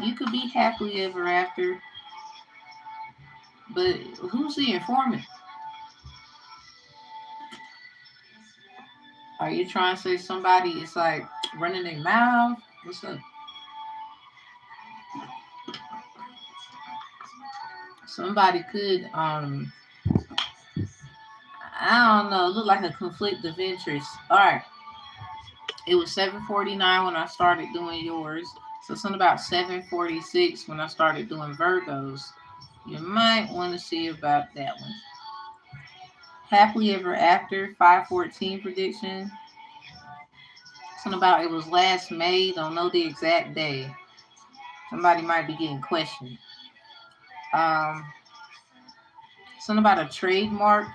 you could be happily ever after, but who's the informant? Are you trying to say somebody is like running their mouth? What's up? Somebody could I don't know, look like a conflict of interest. All right. It was 7:49 when I started doing yours. So something about 7:46 when I started doing Virgos. You might want to see about that one. Happily ever after 5:14 prediction. Something about it was last May. Don't know the exact day. Somebody might be getting questioned. Um, something about a trademark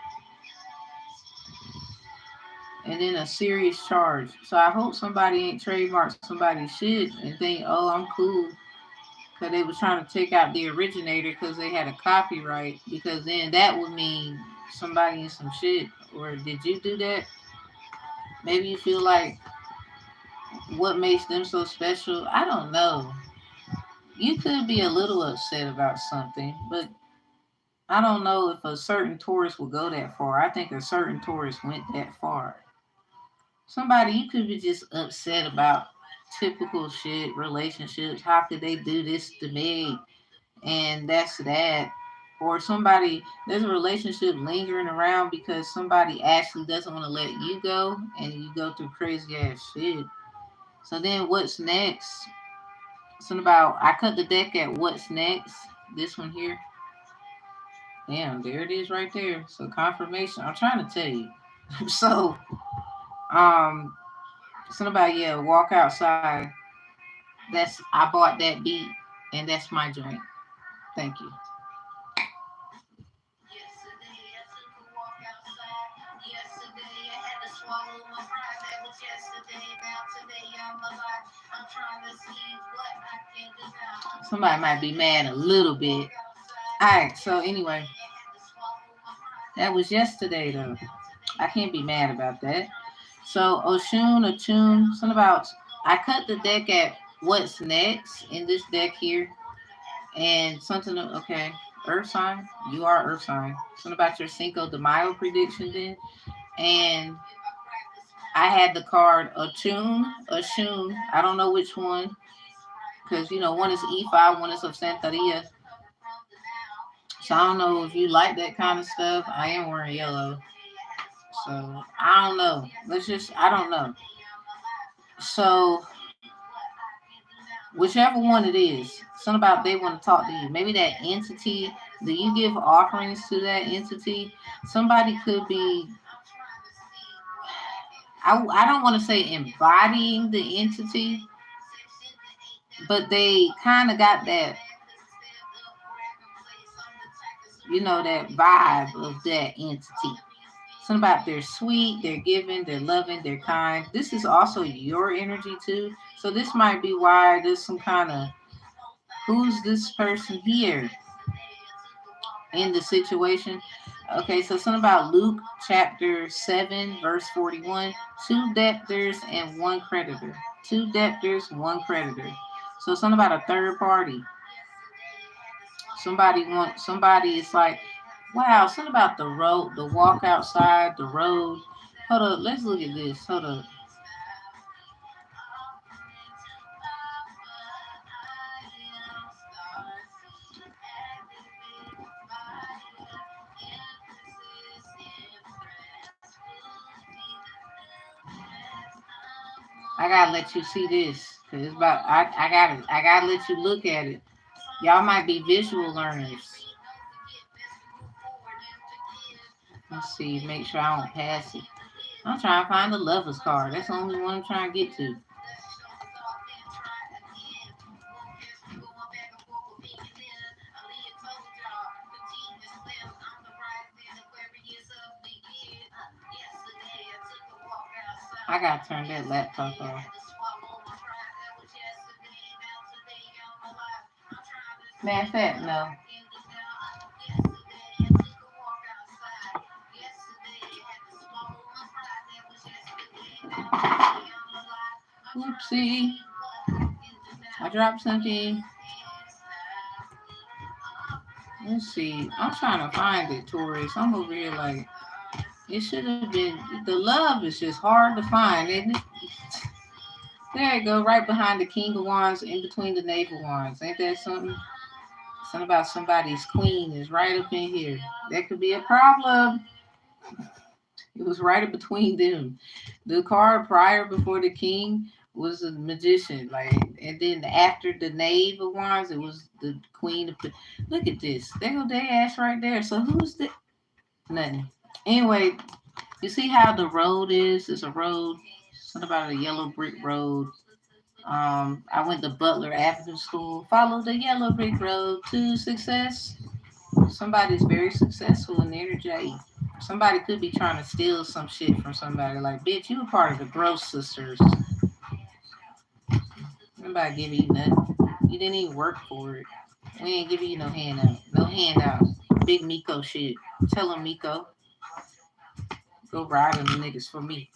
and then a serious charge. So I hope somebody ain't trademarked somebody's shit and think, oh, I'm cool. Because they was trying to take out the originator because they had a copyright. Because then that would mean somebody in some shit. Or did you do that? Maybe you feel like what makes them so special? I don't know. You could be a little upset about something, but I don't know if a certain Taurus will go that far. I think a certain Taurus went that far. Somebody, you could be just upset about typical shit, relationships. How could they do this to me? And that's that. Or somebody, there's a relationship lingering around because somebody actually doesn't want to let you go and you go through crazy ass shit. So then what's next? Something about, I cut the deck at what's next. This one here. Damn, there it is right there. So confirmation. I'm trying to tell you. So, um, something about, yeah, walk outside. That's, I bought that beat and that's my joint. Thank you. Somebody might be mad a little bit. Alright, so anyway, that was yesterday though. I can't be mad about that. So Oshun, something about, I cut the deck at what's next in this deck here, and something, okay, Earth sign, you are Earth sign. Something about your Cinco de Mayo prediction then, and I had the card Oshun. I don't know which one, because you know one is E5, one is of Santeria. So I don't know if you like that kind of stuff. I am wearing yellow. So I don't know. I don't know. So whichever one it is, something about they want to talk to you. Maybe that entity, do you give offerings to that entity? Somebody could be, I don't want to say embodying the entity, but they kind of got that, you know, that vibe of that entity. Something about they're sweet, they're giving, they're loving, they're kind. This is also your energy too. So this might be why there's some kind of, who's this person here in the situation? Okay, so something about Luke chapter 7, verse 41. Two debtors and one creditor. Two debtors, one creditor. So something about a third party. Somebody is like, wow, something about the road, the walk outside, the road. Hold up, let's look at this. Hold up. I gotta let you see this. Cause it's about I gotta let you look at it. Y'all might be visual learners. Let's see, make sure I don't pass it. I'm trying to find the lover's card. That's the only one I'm trying to get to. I gotta turn that laptop off. Matter of fact, no. Oopsie. I dropped something. Let's see. I'm trying to find it, Taurus. I'm over here like it should have been. The love is just hard to find, isn't it? There you go, right behind the King of Wands, in between the Knave of Wands. Ain't that something? Something about somebody's queen is right up in here. That could be a problem. It was right in between them. The card prior before the king was a magician, like, and then after the knave of wands, it was the queen of. Look at this. There go their ass right there. So who's the nothing? Anyway, you see how the road is? It's a road. Something about a yellow brick road. I went to Butler Avenue School. Follow the yellow brick road to success. Somebody's very successful in their J. Somebody could be trying to steal some shit from somebody. Like, bitch, you were part of the Gross Sisters. Nobody give you nothing. You didn't even work for it. We ain't giving you no handout. No handout. Big Miko shit. Tell him, Miko, go ride on the niggas for me.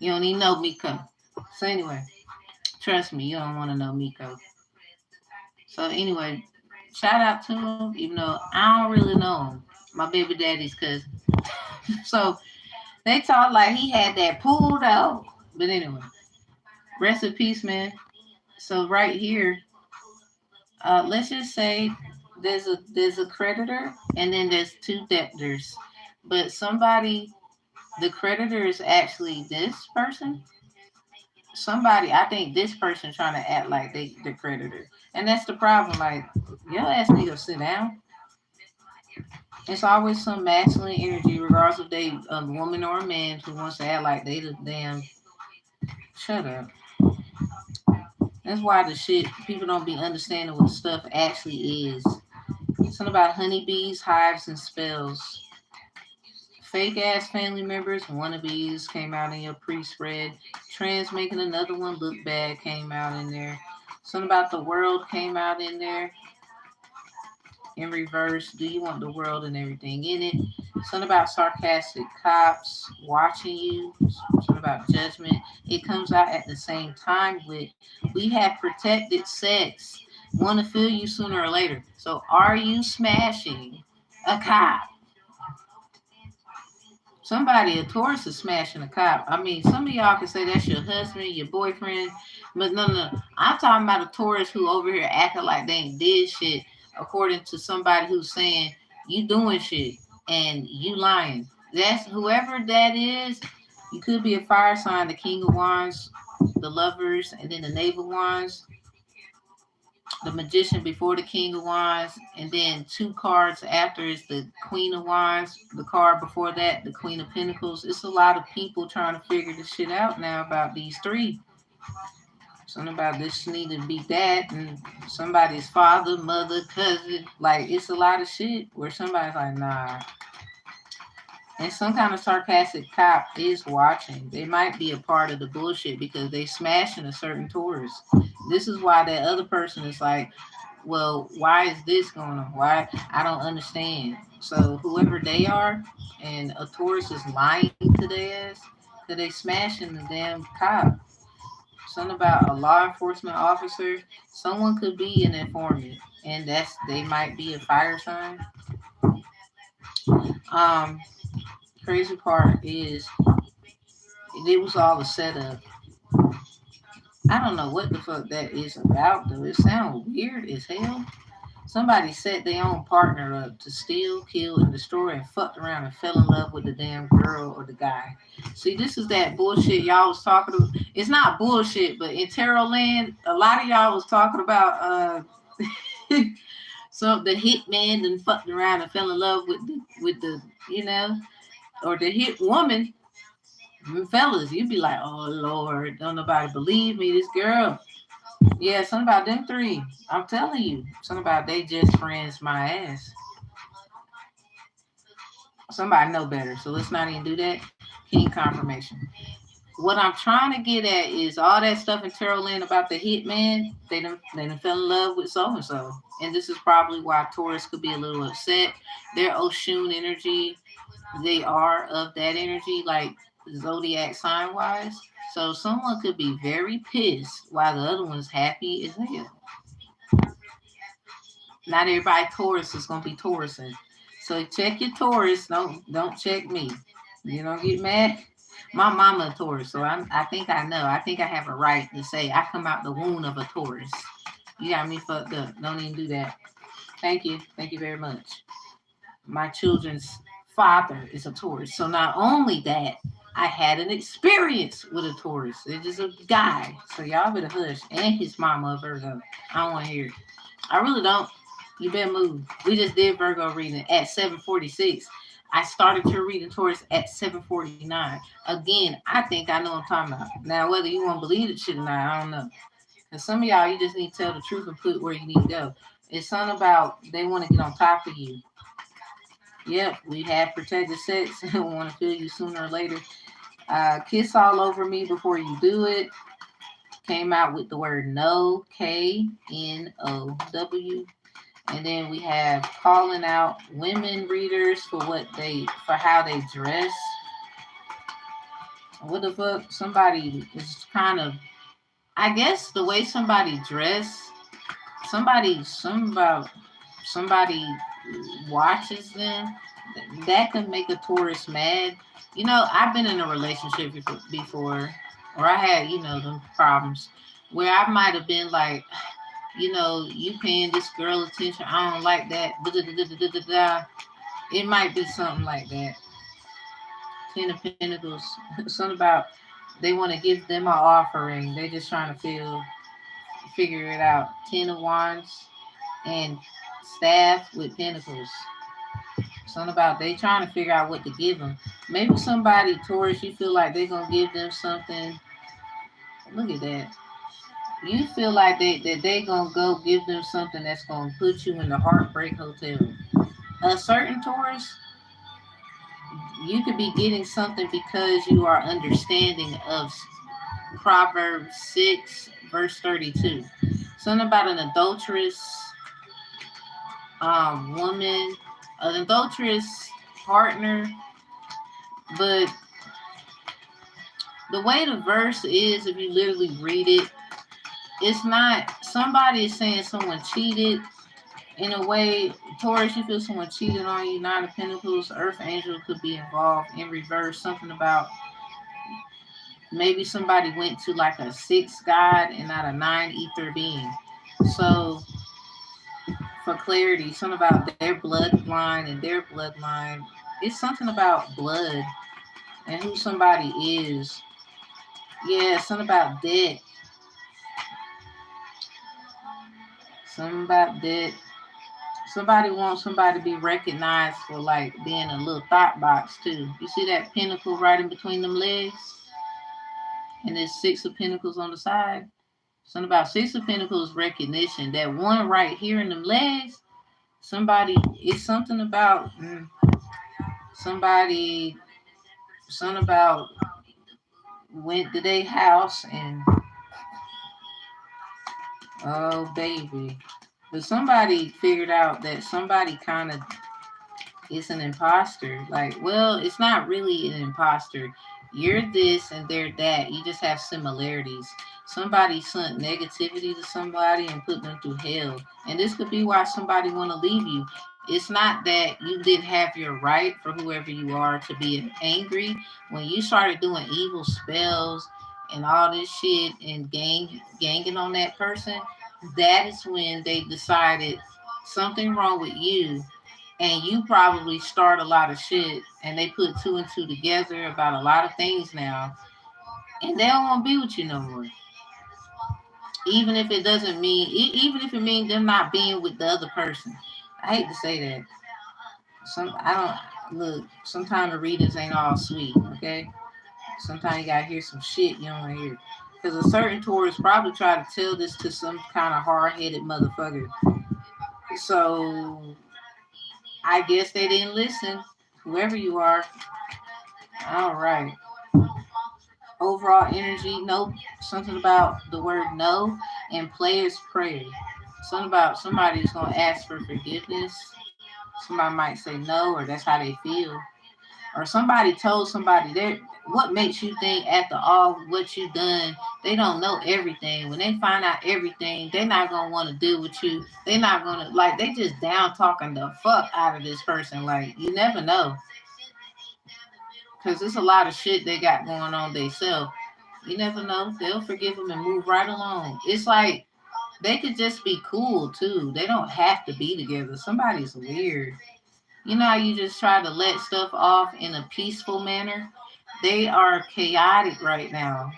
You don't even know Miko. So anyway, trust me, you don't want to know Miko. So anyway, shout out to him, even though I don't really know him. My baby daddy's cousin. So they talk like he had that pulled out. But anyway, rest in peace, man. So right here, let's just say there's a creditor and then there's two debtors. But somebody, the creditor is actually this person. Somebody, I think this person trying to act like they the creditor, and that's the problem. Like, your ass need to sit down. It's always some masculine energy, regardless if they a woman or a man, who wants to act like they the damn. Shut up. That's why the shit people don't be understanding what stuff actually is. Something about honeybees, hives, and spells. Fake ass family members, wannabes came out in your pre-spread. Trans making another one look bad came out in there. Something about the world came out in there. In reverse, do you want the world and everything in it? Something about sarcastic cops watching you. Something about judgment. It comes out at the same time with we have protected sex. Want to feel you sooner or later. So are you smashing a cop? Somebody, a Taurus is smashing a cop. I mean, some of y'all can say that's your husband, your boyfriend, but no. I'm talking about a Taurus who over here acting like they ain't did shit, according to somebody who's saying you doing shit and you lying. That's whoever that is. You could be a fire sign, the King of Wands, the Lovers, and then the Knave of Wands, the Magician before the King of Wands, and then two cards after is the Queen of Wands. The card before that, the Queen of Pentacles. It's a lot of people trying to figure this shit out now about these three. Something about this need to be that, and somebody's father, mother, cousin. Like, it's a lot of shit where somebody's like, nah. And some kind of sarcastic cop is watching. They might be a part of the bullshit because they smashing a certain Taurus. This is why that other person is like, well, why is this going on? Why? I don't understand. So whoever they are, and a Taurus is lying to their ass, because they smashing the damn cop. Something about a law enforcement officer. Someone could be an informant, and they might be a fire sign. Um, Crazy part is it was all a setup. I don't know what the fuck that is about though. It sounds weird as hell. Somebody set their own partner up to steal, kill, and destroy and fucked around and fell in love with the damn girl or the guy. See, this is that bullshit y'all was talking about. It's not bullshit, but in Tarot Land, a lot of y'all was talking about so the hitman then fucked around and fell in love with the or the hit woman. Fellas, you'd be like, oh Lord, don't nobody believe me. This girl. Yeah, something about them three. I'm telling you. Something about they just friends my ass. Somebody know better. So let's not even do that. King confirmation. What I'm trying to get at is all that stuff in Tarot Land about the hitman. They done fell in love with so and so. And this is probably why Taurus could be a little upset. Their Oshun energy, they are of that energy, like zodiac sign wise. So someone could be very pissed while the other one's happy as hell. Not everybody Taurus is gonna be Taurusing. So check your Taurus. Don't check me. You don't get mad. My mama a Taurus, so I think I know. I think I have a right to say I come out the womb of a Taurus. You got me fucked up. Don't even do that. Thank you. Thank you very much. My children's father is a Taurus. So not only that, I had an experience with a Taurus. It's just a guy. So y'all better hush. And his mama a Virgo. I don't want to hear it. I really don't. You better move. We just did Virgo reading at 7:46. I started your reading Taurus at 7:49. Again, I think I know what I'm talking about. Now, whether you want to believe it shit or not, I don't know. And some of y'all, you just need to tell the truth and put where you need to go. It's something about they want to get on top of you. Yep, we have protected sex and want to feel you sooner or later. Kiss all over me before you do it. Came out with the word no, Know. And then we have calling out women readers for how they dress. What the fuck? Somebody is kind of, I guess the way somebody dress, somebody watches them, that can make a Taurus mad. You know, I've been in a relationship before, or I had, them problems where I might have been like, you paying this girl attention, I don't like that. It might be something like that. Ten of Pentacles, something about they want to give them an offering. They just trying to figure it out. Ten of Wands and Staff with Pentacles. Something about they trying to figure out what to give them. Maybe somebody, Taurus, you feel like they're going to give them something. Look at that. You feel like they going to go give them something that's going to put you in the heartbreak hotel. A certain Taurus, you could be getting something because you are understanding of Proverbs 6, verse 32. Something about an adulterous woman, an adulterous partner, but the way the verse is, if you literally read it, it's not, somebody is saying someone cheated. In a way, Taurus, you feel someone cheated on you. Nine of Pentacles, Earth Angel could be involved in reverse. Something about maybe somebody went to like a 6 God and not a 9 ether being. So for clarity, something about their bloodline and their bloodline. It's something about blood and who somebody is. Yeah, something about debt. Something about debt. Somebody wants somebody to be recognized for like being a little thought box too. You see that pentacle right in between them legs? And there's 6 of Pentacles on the side. Something about 6 of Pentacles recognition. That one right here in them legs, somebody, it's something about something about went to their house and oh baby. But somebody figured out that somebody kind of is an imposter. Like, well, it's not really an imposter. You're this and they're that. You just have similarities. Somebody sent negativity to somebody and put them through hell. And this could be why somebody want to leave you. It's not that you didn't have your right for whoever you are to be angry. When you started doing evil spells and all this shit and ganging on that person, that is when they decided something wrong with you, and you probably start a lot of shit, and they put 2 and 2 together about a lot of things now, and they don't want to be with you no more. Even if it doesn't mean, even if it means them not being with the other person. I hate to say that. Sometimes the readings ain't all sweet, okay? Sometimes you gotta hear some shit you don't want to hear. Because a certain Taurus probably tried to tell this to some kind of hard-headed motherfucker. So I guess they didn't listen. Whoever you are. All right. Overall energy, nope. Something about the word no and player's prayer. Something about somebody's going to ask for forgiveness. Somebody might say no, or that's how they feel. Or somebody told somebody what makes you think after all what you done, they don't know everything. When they find out everything, they're not gonna want to deal with you. They're not gonna like they just down talking the fuck out of this person. Like you never know. Cause there's a lot of shit they got going on themselves. You never know. They'll forgive them and move right along. It's like they could just be cool too. They don't have to be together. Somebody's weird. You know how you just try to let stuff off in a peaceful manner? They are chaotic right now.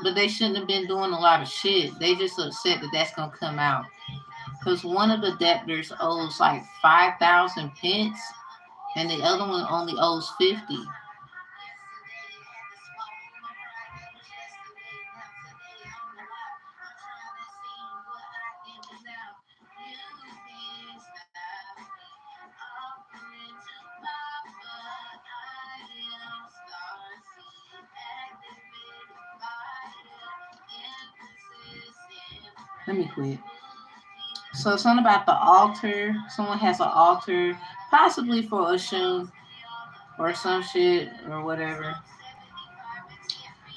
But they shouldn't have been doing a lot of shit. They just upset that that's going to come out. Because one of the debtors owes like 5,000 pence and the other one only owes 50. Let me quit. So something about the altar. Someone has an altar, possibly for Oshun or some shit or whatever.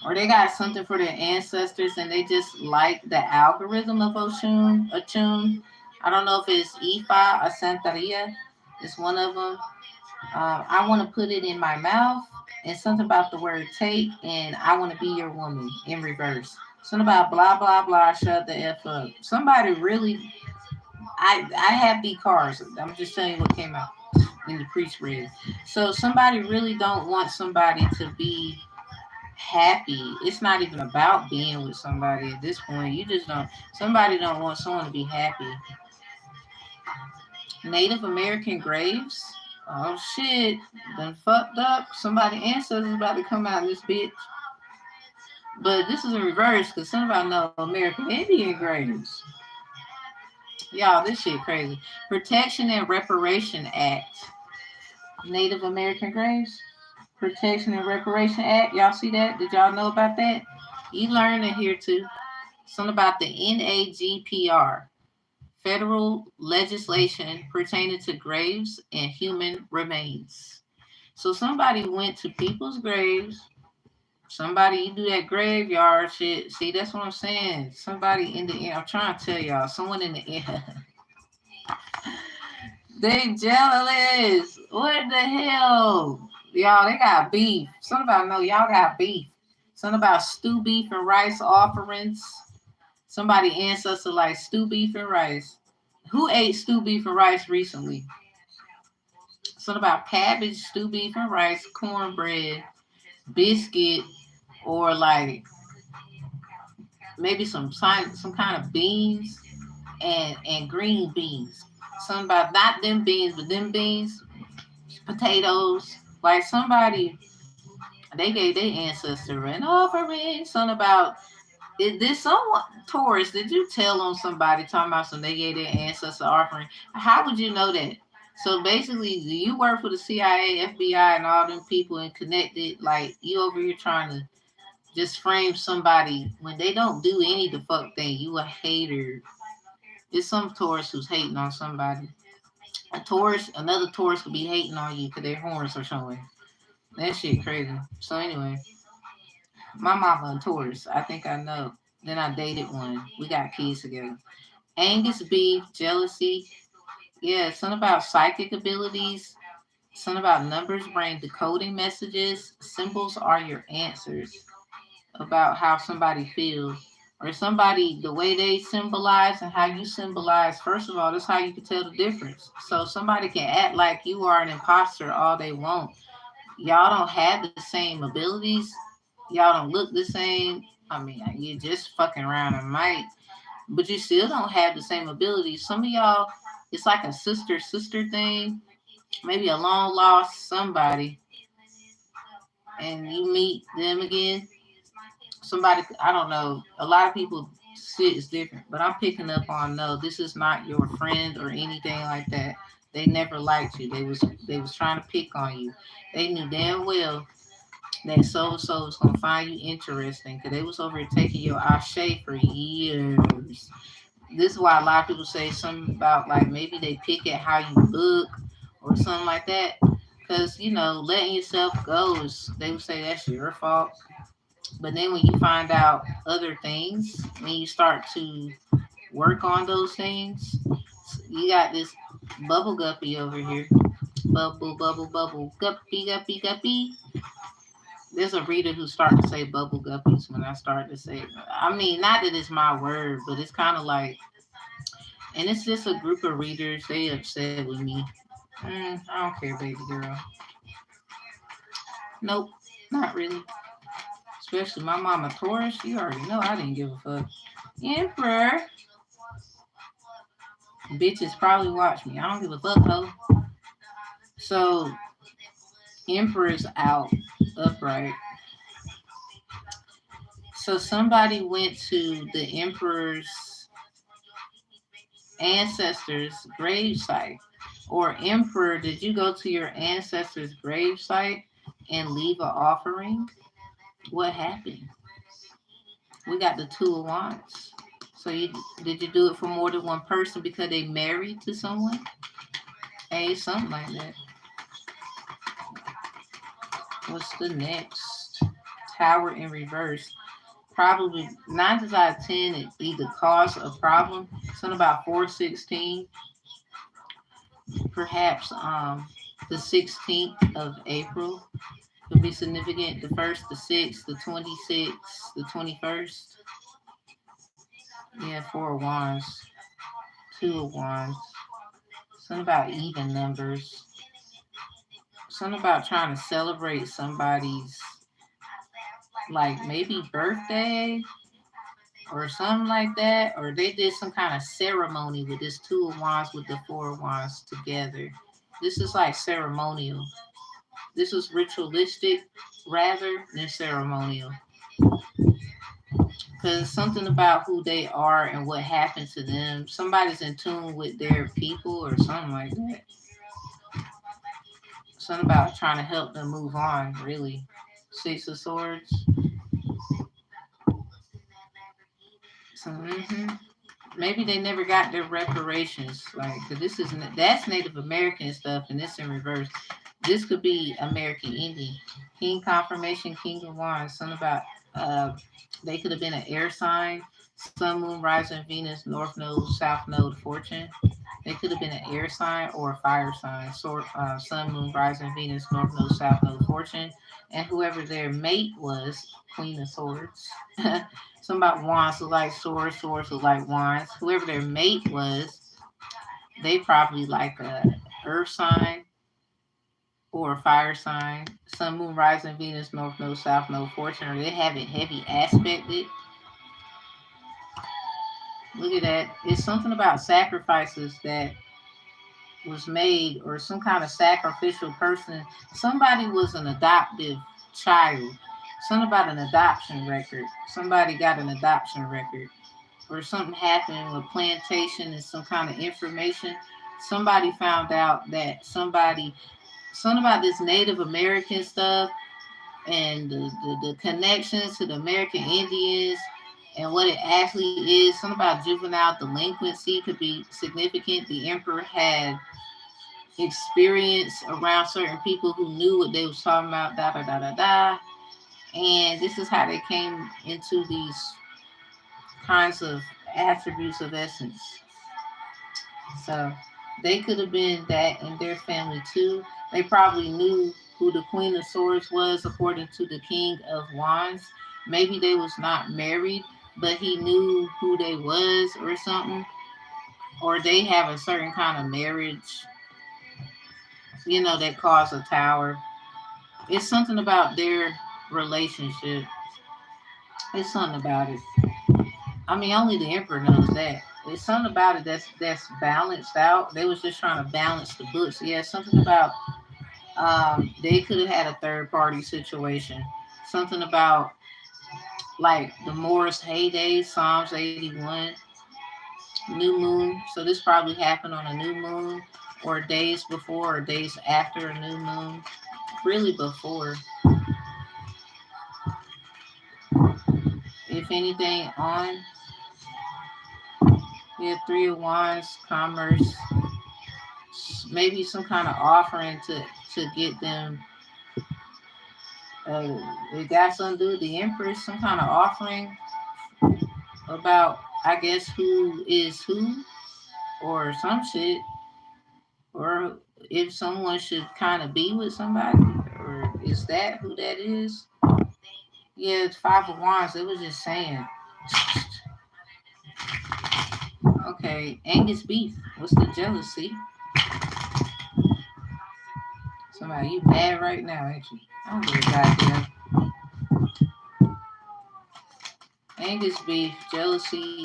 Or they got something for their ancestors and they just like the algorithm of Oshun. I don't know if it's Ifa or Santeria. It's one of them. I want to put it in my mouth and something about the word take and I want to be your woman in reverse. Something about blah, blah, blah, shut the F up. Somebody really, I have the cards. I'm just telling you what came out in the priest read. So somebody really don't want somebody to be happy. It's not even about being with somebody at this point. You just don't, somebody don't want someone to be happy. Native American graves. Oh shit, done fucked up. Somebody ancestors about to come out of this bitch. But this is in reverse because somebody know American Indian graves. Y'all, this shit crazy. Protection and Reparation Act. Native American graves. Protection and Reparation Act. Y'all see that? Did y'all know about that? You learned it here too. Something about the NAGPR. Federal legislation pertaining to graves and human remains. So somebody went to people's graves. Somebody, you do that graveyard shit. See, that's what I'm saying. Somebody in the air. I'm trying to tell y'all. Someone in the air. They jealous. What the hell? Y'all, they got beef. Something about no, y'all got beef. Something about stew beef and rice offerings. Somebody ancestor like stew beef and rice. Who ate stew beef and rice recently? Something about cabbage, stew beef and rice, cornbread, biscuit, or like maybe some kind of beans and green beans. Something about not them beans, but them beans, potatoes. Like somebody, they gave their ancestor an offering. Something about did someone Taurus? Did you tell on somebody talking about some they gave their ancestor offering? How would you know that? So basically, do you work for the CIA, FBI, and all them people and connected? Like you over here trying to just frame somebody when they don't do any of the fuck thing. You a hater. It's some Taurus who's hating on somebody. A Taurus, another Taurus could be hating on you because their horns are showing. That shit crazy. So anyway, my mama a Taurus. I think I know. Then I dated one. We got kids together. Angus beef, jealousy. Yeah, something about psychic abilities. Something about numbers, brain decoding messages. Symbols are your answers about how somebody feels. Or somebody, the way they symbolize and how you symbolize, first of all, that's how you can tell the difference. So somebody can act like you are an imposter all they want. Y'all don't have the same abilities. Y'all don't look the same. I mean, you just fucking around and might, but you still don't have the same abilities. Some of y'all, it's like a sister thing. Maybe a long lost somebody, and you meet them again. Somebody, I don't know. A lot of people shit is different, but I'm picking up on no, this is not your friend or anything like that. They never liked you. They was trying to pick on you. They knew damn well that so was gonna find you interesting because they was over here taking your ashe for years. This is why a lot of people say something about like maybe they pick at how you look or something like that. Because, letting yourself go they would say that's your fault. But then when you find out other things, when you start to work on those things, you got this bubble guppy over here. Bubble, bubble, bubble, guppy, guppy, guppy. There's a reader who started to say bubble guppies when I started to say it. I mean, not that it's my word, but it's kind of like, and it's just a group of readers. They upset with me. I don't care, baby girl. Nope, not really. Especially my mama Taurus. You already know I didn't give a fuck. Emperor. Bitches probably watch me. I don't give a fuck, though. So, Emperor's out, upright. So somebody went to the Emperor's ancestors' gravesite. Or Emperor, did you go to your ancestors' gravesite and leave an offering? What happened? We got the Two of Wands. So did you do it for more than one person because they married to someone? Hey, something like that. What's the next? Tower in reverse. Probably 9 times out of 10, it either caused a problem. Something about 416. Perhaps the 16th of April could be significant. The 1st, the 6th, the 26th, the 21st. Yeah, 4 of Wands. 2 of Wands. Something about even numbers. Something about trying to celebrate somebody's, like, maybe birthday or something like that. Or they did some kind of ceremony with this 2 of Wands with the 4 of Wands together. This is like ceremonial. This is ritualistic rather than ceremonial. Because something about who they are and what happened to them. Somebody's in tune with their people or something like that. Something about trying to help them move on, really. 6 of Swords. So, maybe they never got their reparations. Like, cause that's Native American stuff, and this in reverse. This could be American Indian. King confirmation, King of Wands. Something about they could have been an air sign. Sun, Moon, Rising, Venus, North Node, South Node, Fortune. They could have been an air sign or a fire sign. Sun, Moon, Rising, Venus, North Node, South Node, Fortune. And whoever their mate was, Queen of Swords. Something about wands look like swords, swords look like wands. Whoever their mate was, they probably like a earth sign or a fire sign. Sun, Moon, Rising, Venus, North Node, South Node, Fortune. Or they have it heavy aspected. Look at that. It's something about sacrifices that was made or some kind of sacrificial person. Somebody was an adoptive child. Something about an adoption record. Somebody got an adoption record. Or something happened with plantation and some kind of information. Somebody found out that something about this Native American stuff and the connections to the American Indians and what it actually is. Something about juvenile delinquency could be significant. The emperor had experience around certain people who knew what they was talking about, da da da da da. And this is how they came into these kinds of attributes of essence. So they could have been that in their family too. They probably knew who the Queen of Swords was according to the King of Wands. Maybe they was not married, but he knew who they was or something. Or they have a certain kind of marriage, that caused a tower. It's something about their relationship. It's something about it. I mean, only the emperor knows that. It's something about it that's balanced out. They was just trying to balance the books. Yeah, something about they could have had a third party situation. Something about like the Morris heyday, Psalms 81, new moon. So this probably happened on a new moon or days before or days after a new moon. Really before. If anything on. Yeah, 3 of Wands, commerce. maybe some kind of offering to get them. It got something to do with the Empress, some kind of offering about, I guess, who is who or some shit, or if someone should kind of be with somebody, or is that who that is? Yeah, it's Five of Wands. It was just saying. Okay, Angus beef. What's the jealousy? Somebody, you mad right now, ain't you? I don't give a goddamn. Angus beef, jealousy.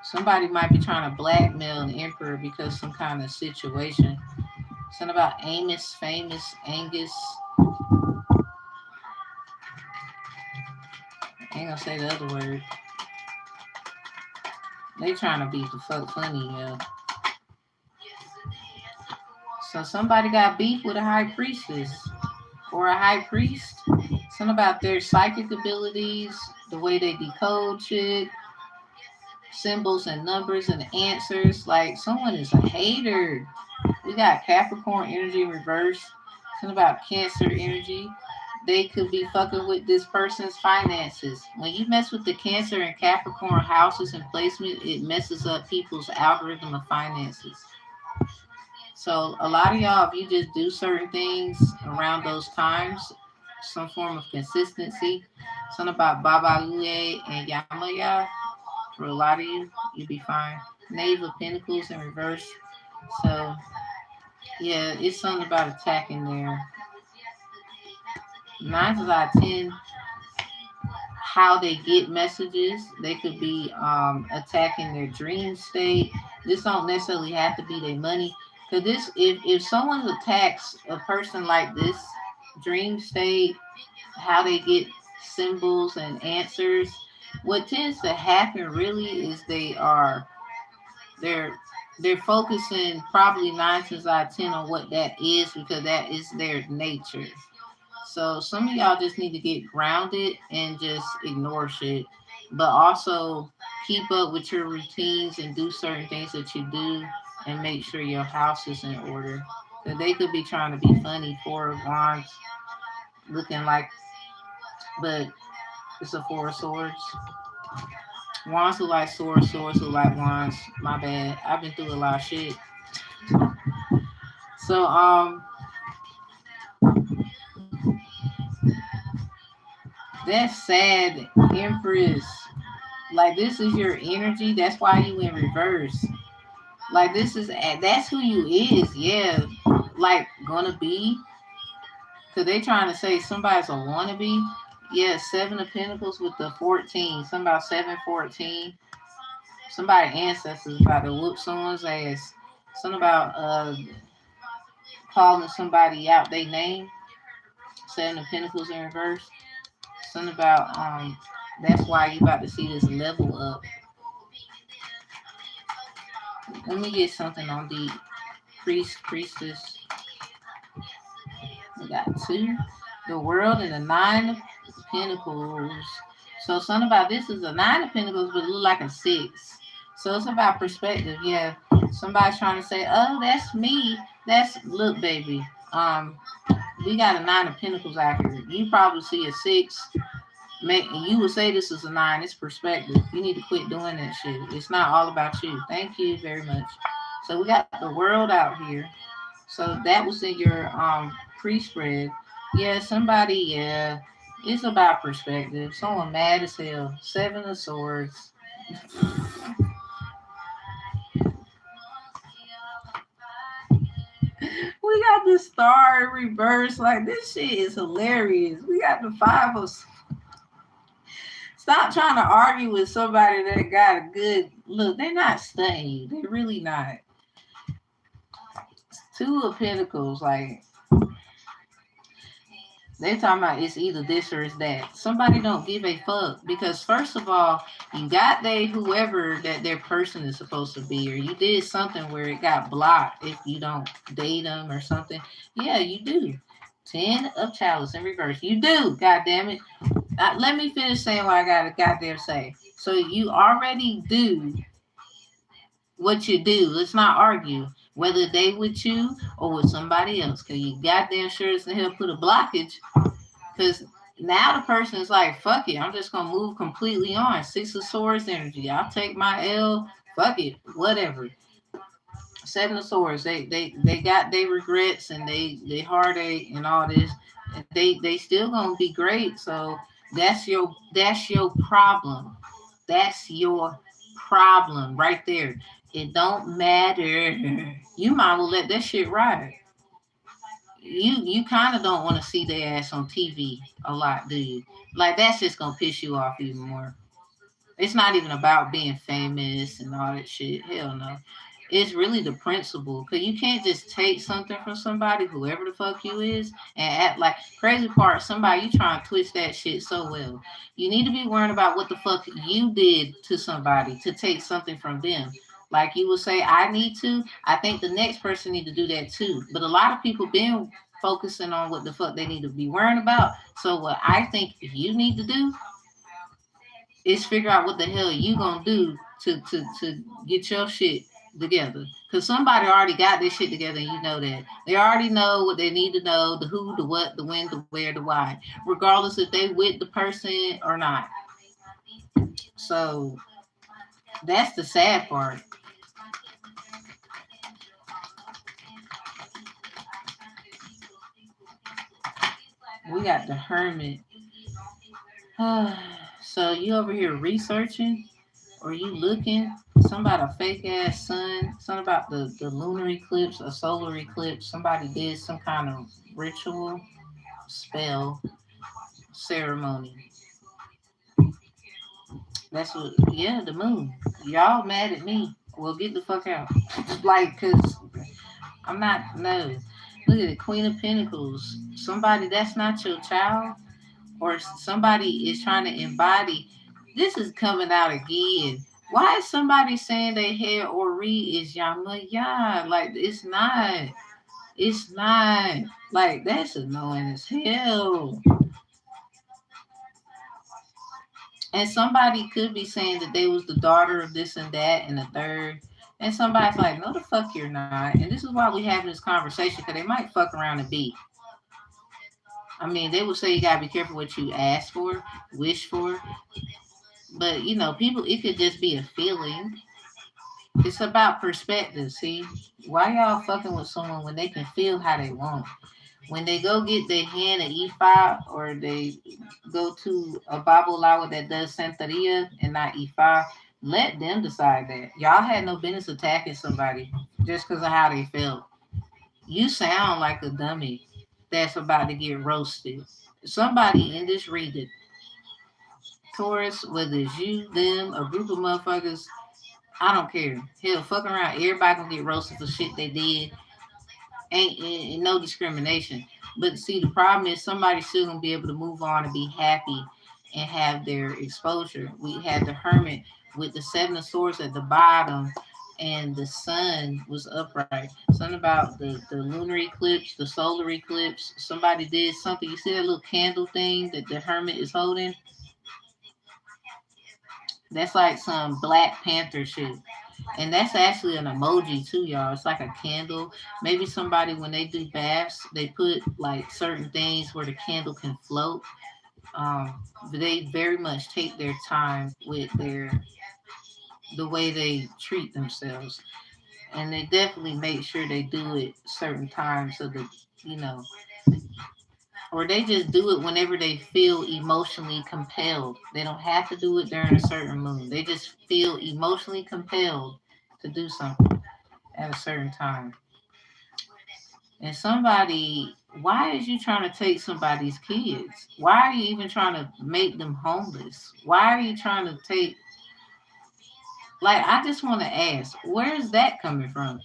Somebody might be trying to blackmail the emperor because some kind of situation. Something about Amos, famous, Angus. I ain't gonna say the other word. They trying to be the fuck funny, yeah. So somebody got beef with a high priestess or a high priest. Something about their psychic abilities, the way they decode shit, symbols and numbers and answers. Like someone is a hater. We got Capricorn energy reverse. Something about Cancer energy. They could be fucking with this person's finances. When you mess with the Cancer and Capricorn houses and placement, it messes up people's algorithm of finances. So a lot of y'all, if you just do certain things around those times, some form of consistency, something about Baba Luye and Yamaya, for a lot of you, you'll be fine. Knave of Pentacles in reverse. So yeah, it's something about attacking there. 9 out of 10, how they get messages. They could be attacking their dream state. This don't necessarily have to be their money. Because this, if someone attacks a person like this, dream state, how they get symbols and answers, what tends to happen really is they're focusing probably 9 out of 10 on what that is, because that is their nature. So some of y'all just need to get grounded and just ignore shit, but also keep up with your routines and do certain things that you do, and make sure your house is in order. Because they could be trying to be funny. 4 of Wands, looking like, but it's a 4 of Swords. Wands who like swords, swords who like wands. My bad. I've been through a lot of shit. So that's sad, Empress. Like this is your energy. That's why you in reverse. Like that's who you is. Yeah. Like gonna be. Cause they trying to say somebody's a wannabe. Yeah, 7 of Pentacles with the 14. Something about 714. Somebody ancestors about to whoop someone's ass. Something about calling somebody out they name. 7 of Pentacles in reverse. Something about that's why you about to see this level up. Let me get something on the priestess. We got 2. The World and the 9 of Pentacles. So something about this is a 9 of Pentacles, but it look like a 6. So it's about perspective. Yeah. Somebody's trying to say, oh, that's me. That's, look, baby. We got a 9 of Pentacles out here. You probably see a 6. You would say this is a 9. It's perspective. You need to quit doing that shit. It's not all about you. Thank you very much. So we got the World out here. So that was in your pre-spread. Yeah, somebody, yeah. It's about perspective. Someone mad as hell. 7 of Swords. We got the Star in reverse. Like, this shit is hilarious. We got the 5 of... Stop trying to argue with somebody that got a good... Look, they're not stunning. They're really not. 2 of Pentacles, like... They're talking about it's either this or it's that. Somebody don't give a fuck. Because first of all, you got whoever that their person is supposed to be, or you did something where it got blocked if you don't date them or something. Yeah, you do. 10 of Chalice in reverse. You do. God damn it. Let me finish saying what I got to goddamn say. So you already do what you do. Let's not argue whether they with you or with somebody else. Cause you goddamn sure as hell put a blockage. Cause now the person is like, fuck it, I'm just gonna move completely on. Six of Swords energy. I'll take my L. Fuck it, whatever. Seven of Swords. They got their regrets and they heartache and all this. And they still gonna be great. So that's your problem. That's your problem right there. It don't matter. You might well let that shit ride. You kind of don't want to see their ass on TV a lot, do you? Like that's just gonna piss you off even more. It's not even about being famous and all that shit. Hell no. It's really the principle. Cause you can't just take something from somebody, whoever the fuck you is, and act like crazy part. Somebody you trying to twist that shit so well. You need to be worrying about what the fuck you did to somebody to take something from them. Like you would say, I need to. I think the next person need to do that too. But a lot of people been focusing on what the fuck they need to be worrying about. So what I think you need to do is figure out what the hell you gonna do to get your shit together. Cause somebody already got this shit together and you know that. They already know what they need to know, the who, the what, the when, the where, the why. Regardless if they with the person or not. So that's the sad part. We got the hermit. So you over here researching or you looking somebody a fake ass sun, something about the lunar eclipse or solar eclipse. Somebody did some kind of ritual, spell, ceremony. That's what, yeah, the moon. Y'all mad at me. Well, get the fuck out. Like, cause I'm not, no. Look at the Queen of Pentacles. Somebody that's not your child or somebody is trying to embody. This is coming out again. Why is somebody saying they hair or read is Yama? Yeah, like it's not. It's not. Like that's annoying as hell. And somebody could be saying that they was the daughter of this and that and the third. And somebody's like, no, the fuck you're not. And this is why we having this conversation because they might fuck around and be. I mean, they would say you gotta be careful what you ask for, wish for. But you know, people, it could just be a feeling. It's about perspective. See, why y'all fucking with someone when they can feel how they want? When they go get their hand at E5 or they go to a Babalawa that does Santeria and not E5, let them decide that. Y'all had no business attacking somebody just because of how they felt. You sound like a dummy that's about to get roasted. Somebody in this reading, Taurus, whether it's you, them, a group of motherfuckers, I don't care. Hell, fuck around. Everybody gonna get roasted for shit they did. Ain't no discrimination. But see, the problem is somebody still gonna be able to move on and be happy and have their exposure. We had the hermit with the seven of swords at the bottom and the sun was upright. Something about the lunar eclipse, the solar eclipse. Somebody did something. You see that little candle thing that the hermit is holding? That's like some Black Panther shit. And that's actually an emoji too, y'all. It's like a candle. Maybe somebody when they do baths, they put like certain things where the candle can float. They very much take their time with the way they treat themselves, and they definitely make sure they do it certain times so that you know, or they just do it whenever they feel emotionally compelled. They don't have to do it during a certain moon. They just feel emotionally compelled to do something at a certain time. And somebody, why is you trying to take somebody's kids? Why are you even trying to make them homeless? Why are you trying to take, like, I just want to ask, where is that coming from?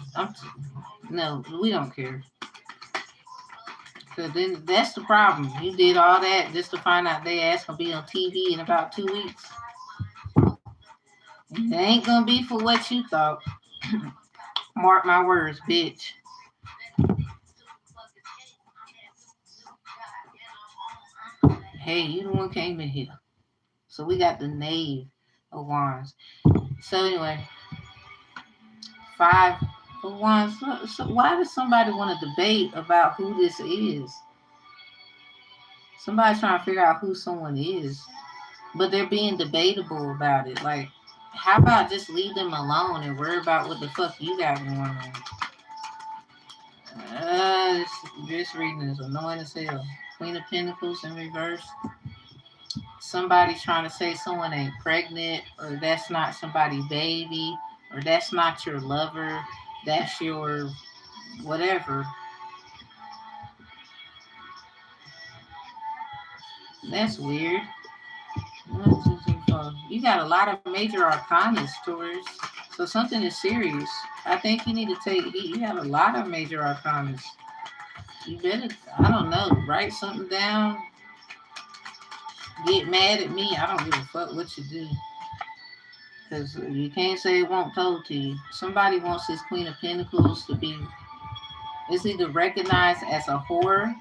No, we don't care. Because then that's the problem. You did all that just to find out they ass gonna be on TV in about 2 weeks. It ain't gonna be for what you thought. Mark my words, bitch. Hey, you the one came in here. So we got the knave of wands. So anyway, 5 of Wands. So why does somebody want to debate about who this is? Somebody's trying to figure out who someone is, but they're being debatable about it. Like, how about just leave them alone and worry about what the fuck you got going on? This reading is annoying as hell. Queen of Pentacles in reverse. Somebody's trying to say someone ain't pregnant, or that's not somebody's baby, or that's not your lover, that's your whatever. That's weird. You got a lot of major arcanas, Taurus. So something is serious. I think you need to take heed. You have a lot of major arcanas. You better, I don't know, write something down. Get mad at me. I don't give a fuck what you do. Because you can't say it won't told to you. Somebody wants this Queen of Pentacles to be, it's either recognized as a whore,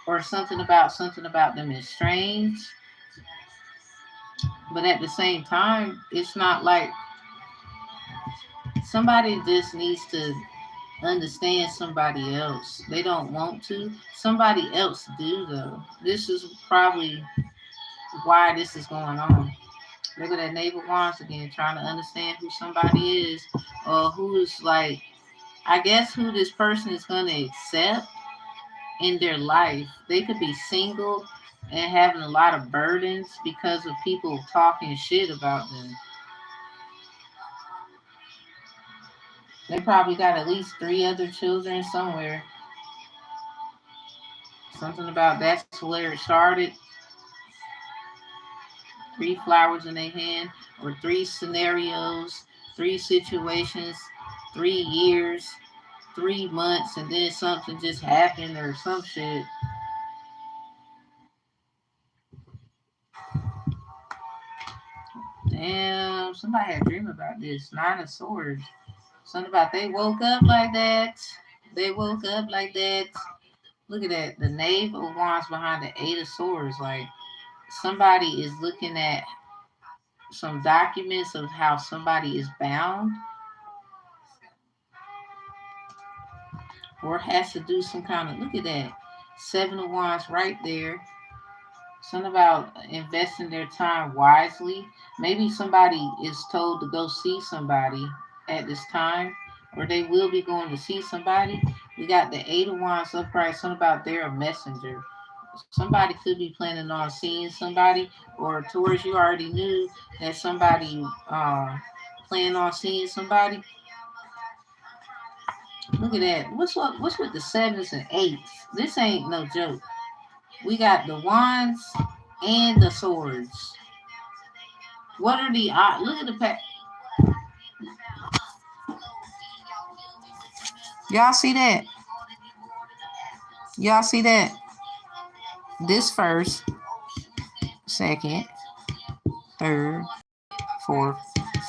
or something about them is strange. But at the same time, it's not like somebody just needs to understand somebody else. They don't want to. Somebody else do though. This is probably why this is going on. Look at that Knave of Wands again, trying to understand who somebody is, or who's like, I guess who this person is going to accept in their life. They could be single and having a lot of burdens because of people talking shit about them. They probably got at least 3 other children somewhere. Something about that's where it started. 3 flowers in their hand, or 3 scenarios, 3 situations, 3 years, 3 months, and then something just happened or some shit. Damn, somebody had a dream about this. 9 of Swords. Something about they woke up like that. They woke up like that. Look at that. The Knave of Wands behind the 8 of Swords. Like, somebody is looking at some documents of how somebody is bound, or has to do some kind of, look at that. 7 of Wands right there. Something about investing their time wisely. Maybe somebody is told to go see somebody at this time, or they will be going to see somebody. We got the 8 of Wands upright. Something about they're a messenger. Somebody could be planning on seeing somebody, or Taurus, you already knew that somebody planning on seeing somebody. Look at that. What's with the 7s and 8s? This ain't no joke. We got the Wands and the Swords. What are the odds? Look at the pack. Y'all see that? Y'all see that? This first, second, third, fourth,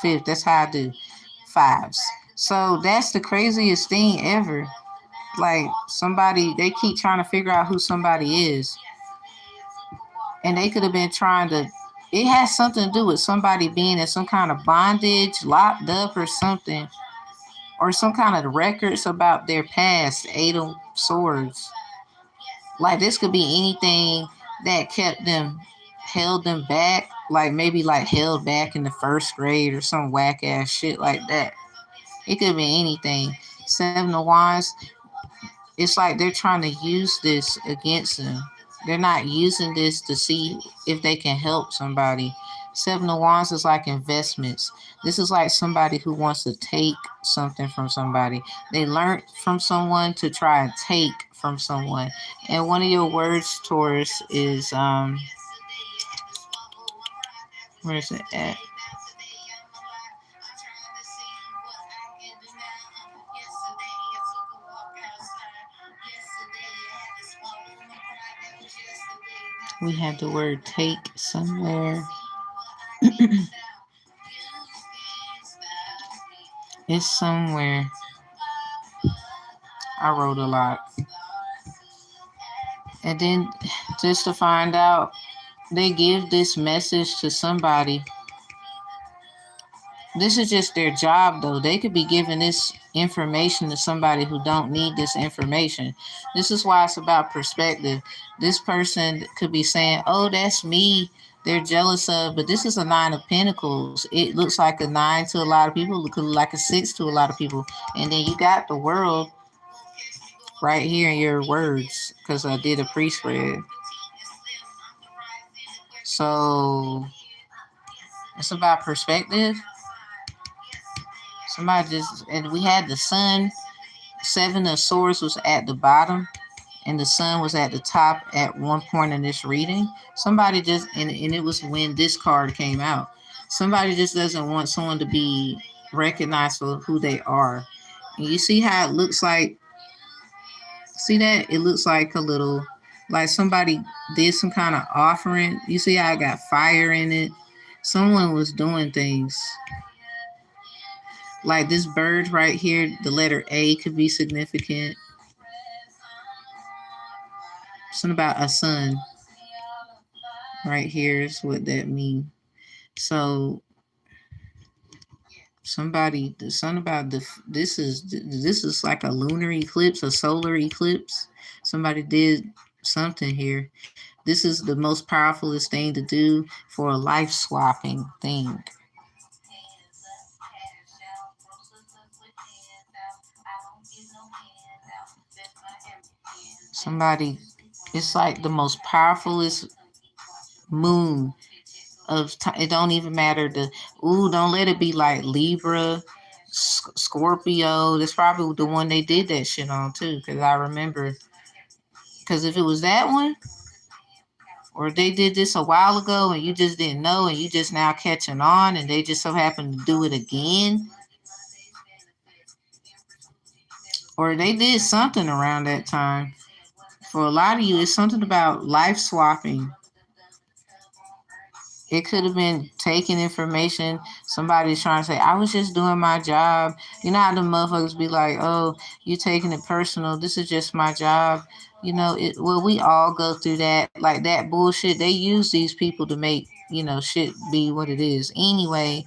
fifth. That's how I do 5s. So that's the craziest thing ever. Like, somebody, they keep trying to figure out who somebody is. And they could have been trying to, it has something to do with somebody being in some kind of bondage, locked up or something. Or some kind of records about their past. 8 of Swords. Like, this could be anything that kept them, held them back. Like, maybe like held back in the 1st grade or some whack ass shit like that. It could be anything. 7 of Wands. It's like they're trying to use this against them. They're not using this to see if they can help somebody. 7 of Wands is like investments. This is like somebody who wants to take something from somebody. They learned from someone to try and take from someone. And one of your words, Taurus, is where is it at? We have the word take somewhere. It's somewhere. I wrote a lot. And then just to find out, they give this message to somebody. This is just their job, though. They could be giving this information to somebody who don't need this information. This is why it's about perspective. This person could be saying, oh, that's me. They're jealous of, but this is a 9 of Pentacles. It looks like a 9 to a lot of people. It could look like a 6 to a lot of people. And then you got the world right here in your words, because I did a pre-spread. So it's about perspective. Somebody just, and we had the sun. 7 of Swords was at the bottom, and the sun was at the top at one point in this reading. Somebody just, and it was when this card came out. Somebody just doesn't want someone to be recognized for who they are. And you see how it looks like, see that? It looks like a little, like somebody did some kind of offering. You see how I got fire in it? Someone was doing things. Like this bird right here, the letter A could be significant. Something about a sun right here is what that means. So somebody, something about this is like a lunar eclipse, a solar eclipse. Somebody did something here. This is the most powerfulest thing to do for a life swapping thing. Somebody, it's like the most powerfulest moon of time. It don't even matter the, don't let it be like Libra, Scorpio. That's probably the one they did that shit on too, because I remember, because if it was that one, or they did this a while ago and you just didn't know and you just now catching on and they just so happen to do it again, or they did something around that time. For a lot of you, it's something about life swapping. It could have been taking information. Somebody's trying to say, I was just doing my job. You know how the motherfuckers be like, oh, you taking it personal. This is just my job. You know, well, we all go through that. Like that bullshit. They use these people to make, shit be what it is. Anyway,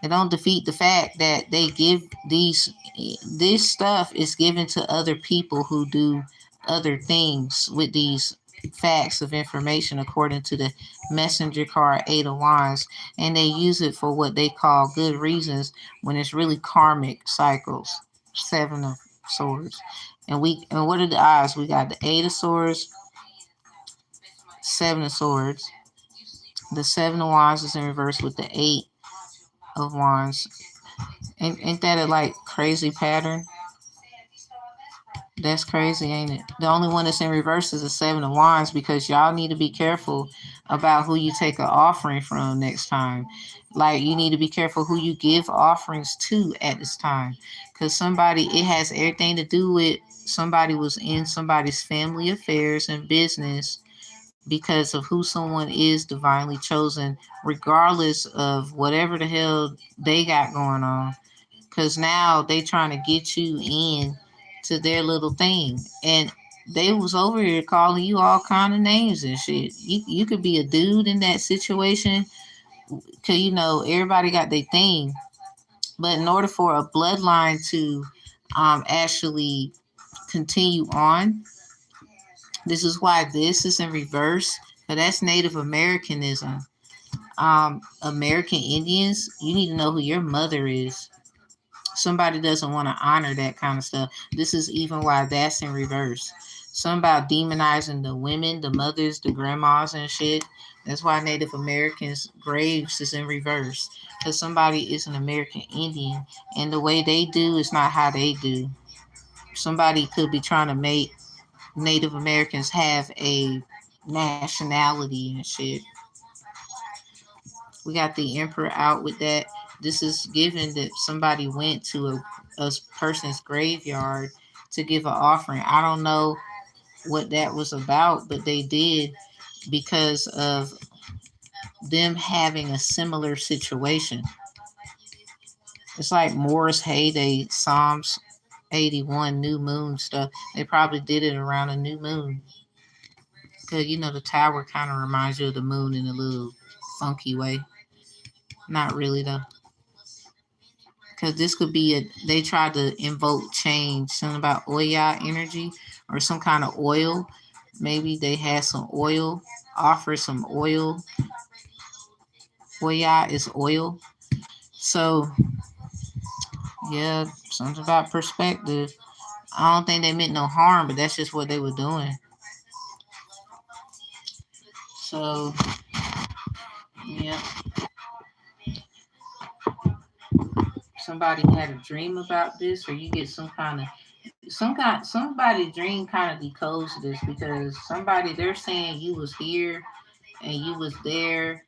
it don't defeat the fact that they give this stuff is given to other people who do other things with these facts of information according to the messenger card 8 of Wands, and they use it for what they call good reasons when it's really karmic cycles. 7 of Swords, and what are the odds? We got the 8 of Swords, 7 of Swords. The 7 of Wands is in reverse with the 8 of Wands. Ain't that a like crazy pattern? That's crazy, ain't it? The only one that's in reverse is the 7 of Wands, because y'all need to be careful about who you take an offering from next time. Like, you need to be careful who you give offerings to at this time. Because it has everything to do with somebody was in somebody's family affairs and business because of who someone is divinely chosen, regardless of whatever the hell they got going on. Because now they trying to get you in to their little thing. And they was over here calling you all kind of names and shit. You could be a dude in that situation. Because, everybody got their thing. But in order for a bloodline to actually continue on, this is why this is in reverse. But that's Native Americanism. American Indians, you need to know who your mother is. Somebody doesn't want to honor that kind of stuff. This is even why that's in reverse. Something about demonizing the women, the mothers, the grandmas and shit. That's why Native Americans' graves is in reverse. Because somebody is an American Indian, and the way they do is not how they do. Somebody could be trying to make Native Americans have a nationality and shit. We got the Emperor out with that. This is given that somebody went to a person's graveyard to give an offering. I don't know what that was about, but they did because of them having a similar situation. It's like Morris Heyday, Psalms 81, new moon stuff. They probably did it around a new moon. Because, the tower kind of reminds you of the moon in a little funky way. Not really, though. because this could be they tried to invoke change, something about Oya energy or some kind of oil. Maybe they had some oil, offer some oil. Oya is oil. So, yeah, something about perspective. I don't think they meant no harm, but that's just what they were doing. So, yeah, somebody had a dream about this, or you get somebody dream kind of decodes this, because somebody, they're saying you was here and you was there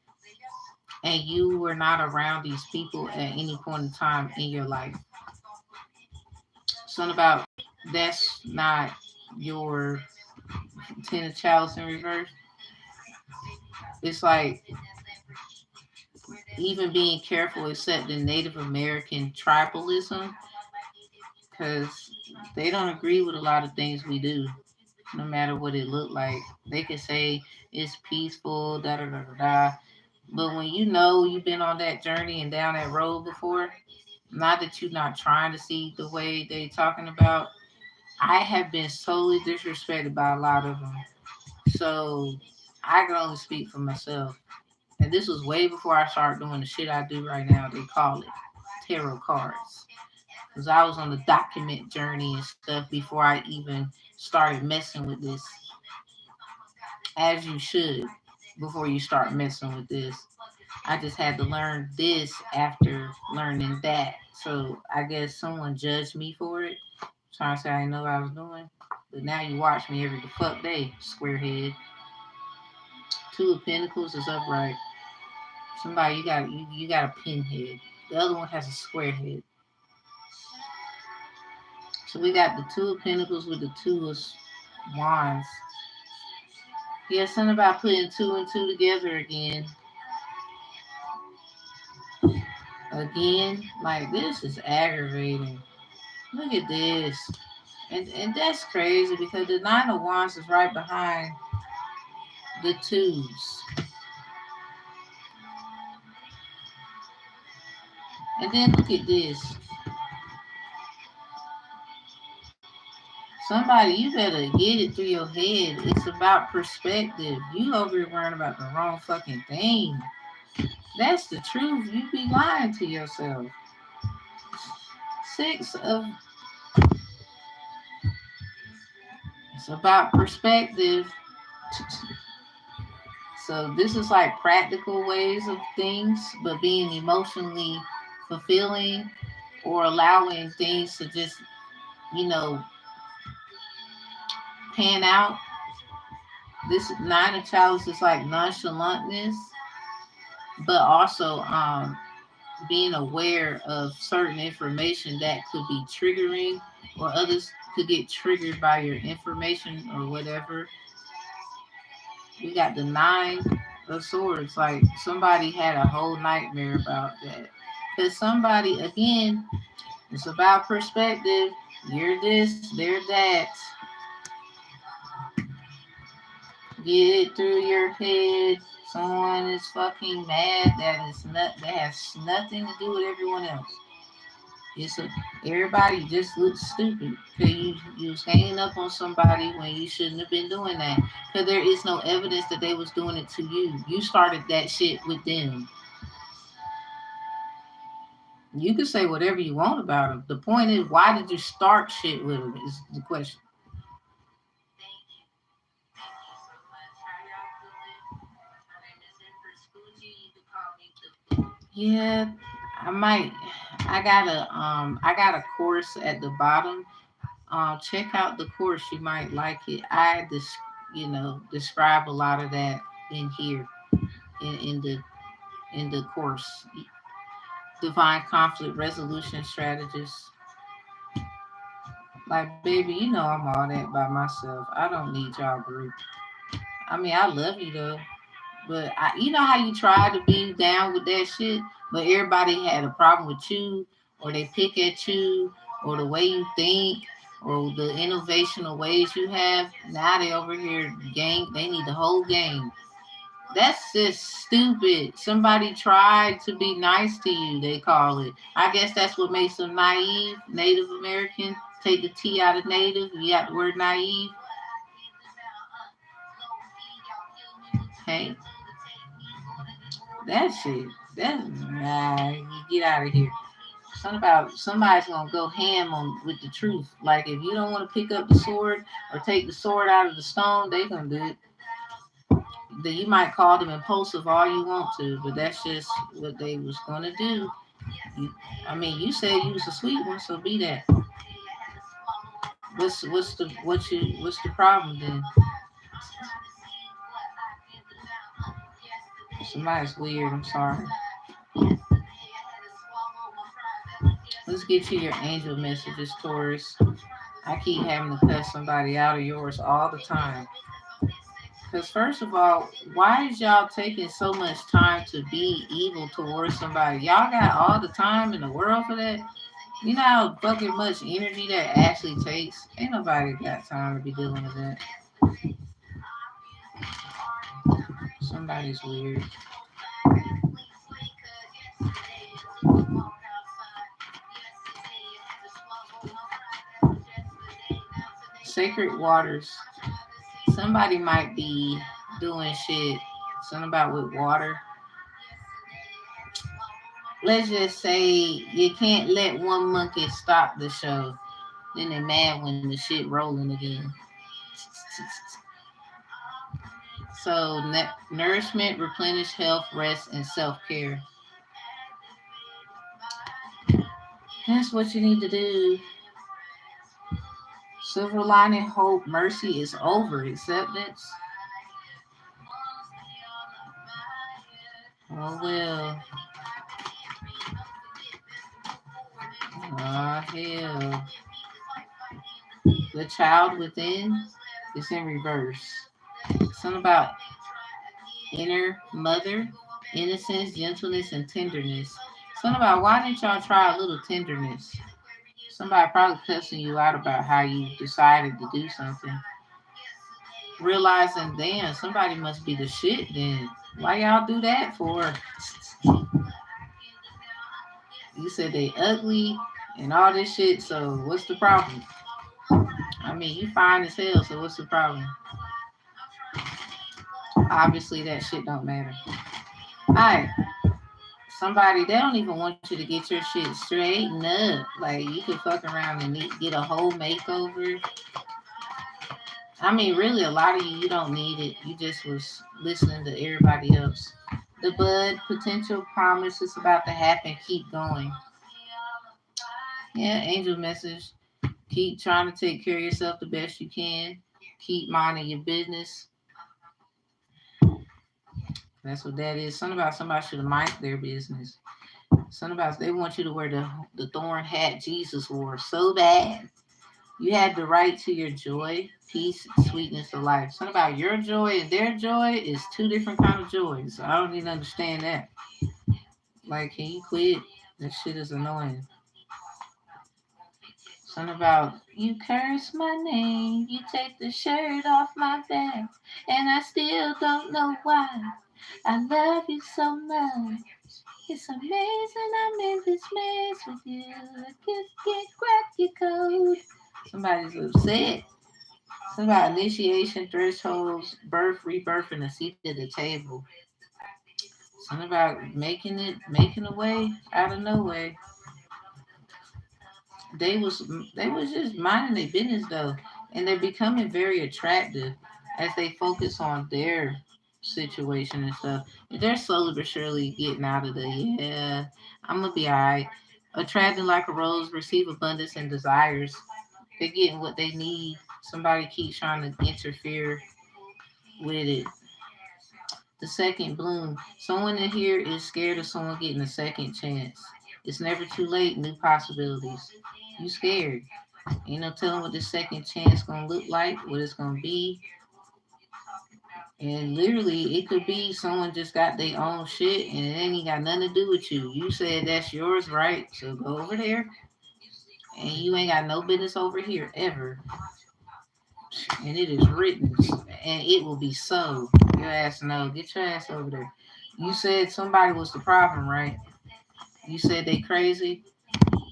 and you were not around these people at any point in time in your life. Something about that's not your Ten of Chalice in reverse. It's like even being careful accepting Native American tribalism, because they don't agree with a lot of things we do, no matter what it looked like. They could say it's peaceful, da da da da da. But when you know you've been on that journey and down that road before, not that you're not trying to see the way they talking about, I have been totally disrespected by a lot of them. So I can only speak for myself. And this was way before I started doing the shit I do right now. They call it tarot cards. Because I was on the document journey and stuff before I even started messing with this, as you should, before you start messing with this. I just had to learn this after learning that. So I guess someone judged me for it, trying to say I didn't know what I was doing. But now you watch me every fuck day, squarehead. Two of Pentacles is upright. Somebody, you got a pinhead. The other one has a square head. So we got the Two of Pentacles with the Two of Wands. Yeah, something about putting two and two together again. Again, like this is aggravating. Look at this. And that's crazy because the Nine of Wands is right behind the twos. And then look at this. Somebody, you better get it through your head. It's about perspective. You over here worrying about the wrong fucking thing. That's the truth. You be lying to yourself. Six of It's about perspective. So this is like practical ways of things, but being emotionally fulfilling or allowing things to just, you know, pan out. This Nine of Chalice is like nonchalantness, but also being aware of certain information that could be triggering, or others could get triggered by your information or whatever. We got the Nine of Swords. Like somebody had a whole nightmare about that. Because somebody, again, it's about perspective. You're this, they're that. Get it through your head. Someone is fucking mad. That has nothing to do with everyone else. It's everybody just looks stupid because you was hanging up on somebody when you shouldn't have been doing that. Because there is no evidence that they was doing it to you. You started that shit with them. You can say whatever you want about them. The point is, why did you start shit with them? Is the question. Yeah, I might. I got a course at the bottom. Check out the course. You might like it. I just, describe a lot of that in here in the course. Divine conflict resolution strategist. Like, baby, I'm all that by myself. I don't need y'all group. I mean, I love you though, but you know how you try to be down with that shit, but everybody had a problem with you, or they pick at you, or the way you think, or the innovational ways you have. Now they over here gang. They need the whole gang. That's just stupid. Somebody tried to be nice to you, they call it. I guess that's what makes them naive, Native American. Take the T out of native. You got the word naive. Hey, that shit. That nah, you get out of here. Something about somebody's gonna go ham on with the truth. Like if you don't want to pick up the sword or take the sword out of the stone, they gonna do it. Then you might call them impulsive all you want to, but that's just what they was gonna do. You, I mean, you said you was a sweet one, so be that. What's the problem then? Somebody's weird. I'm sorry. Let's get to your angel messages, Taurus. I keep having to cut somebody out of yours all the time. Because first of all, why is y'all taking so much time to be evil towards somebody? Y'all got all the time in the world for that? You know how fucking much energy that actually takes? Ain't nobody got time to be dealing with that. Somebody's weird. Sacred waters. Somebody might be doing shit. Something about with water. Let's just say you can't let one monkey stop the show. Then they mad when the shit rolling again. So nourishment, replenish health, rest, and self-care. That's what you need to do. Silver lining, hope, mercy is over. Acceptance. Oh well. Ah hell. The child within is in reverse. Something about inner mother, innocence, gentleness, and tenderness. Something about why didn't y'all try a little tenderness? Somebody probably cussing you out about how you decided to do something. Realizing, damn, somebody must be the shit then. Why y'all do that for? You said they ugly and all this shit, so what's the problem? I mean, you fine as hell, so what's the problem? Obviously, that shit don't matter. Alright, somebody, they don't even want you to get your shit straightened up. Like, you could fuck around and get a whole makeover. I mean, really, a lot of you don't need it. You just was listening to everybody else. The bud, potential promise is about to happen. Keep going. Yeah, angel message. Keep trying to take care of yourself the best you can. Keep minding your business. That's what that is. Something about somebody should have minded their business. Something about they want you to wear the thorn hat Jesus wore so bad. You had the right to your joy, peace, sweetness of life. Something about your joy and their joy is two different kind of joys. I don't even understand that. Like, can you quit? That shit is annoying. Something about you curse my name, you take the shirt off my back, and I still don't know why. I love you so much. It's amazing I'm in this mess with you. I just can't crack your code. Somebody's upset. Something about initiation, thresholds, birth, rebirth, and a seat at the table. Something about making a way out of no way. they was they was just minding their business though, and they're becoming very attractive as they focus on their situation and stuff. And they're slowly but surely getting out of the yeah, I'm gonna be alright. Attracting like a rose, receive abundance and desires. They're getting what they need. Somebody keeps trying to interfere with it. The second bloom. Someone in here is scared of someone getting a second chance. It's never too late. New possibilities. You scared. Ain't no telling what the second chance gonna look like, what it's gonna be. And literally, it could be someone just got their own shit and it ain't got nothing to do with you. You said that's yours, right? So go over there, and you ain't got no business over here ever. And it is written, and it will be so. Your ass no. Get your ass over there. You said somebody was the problem, right? You said they crazy.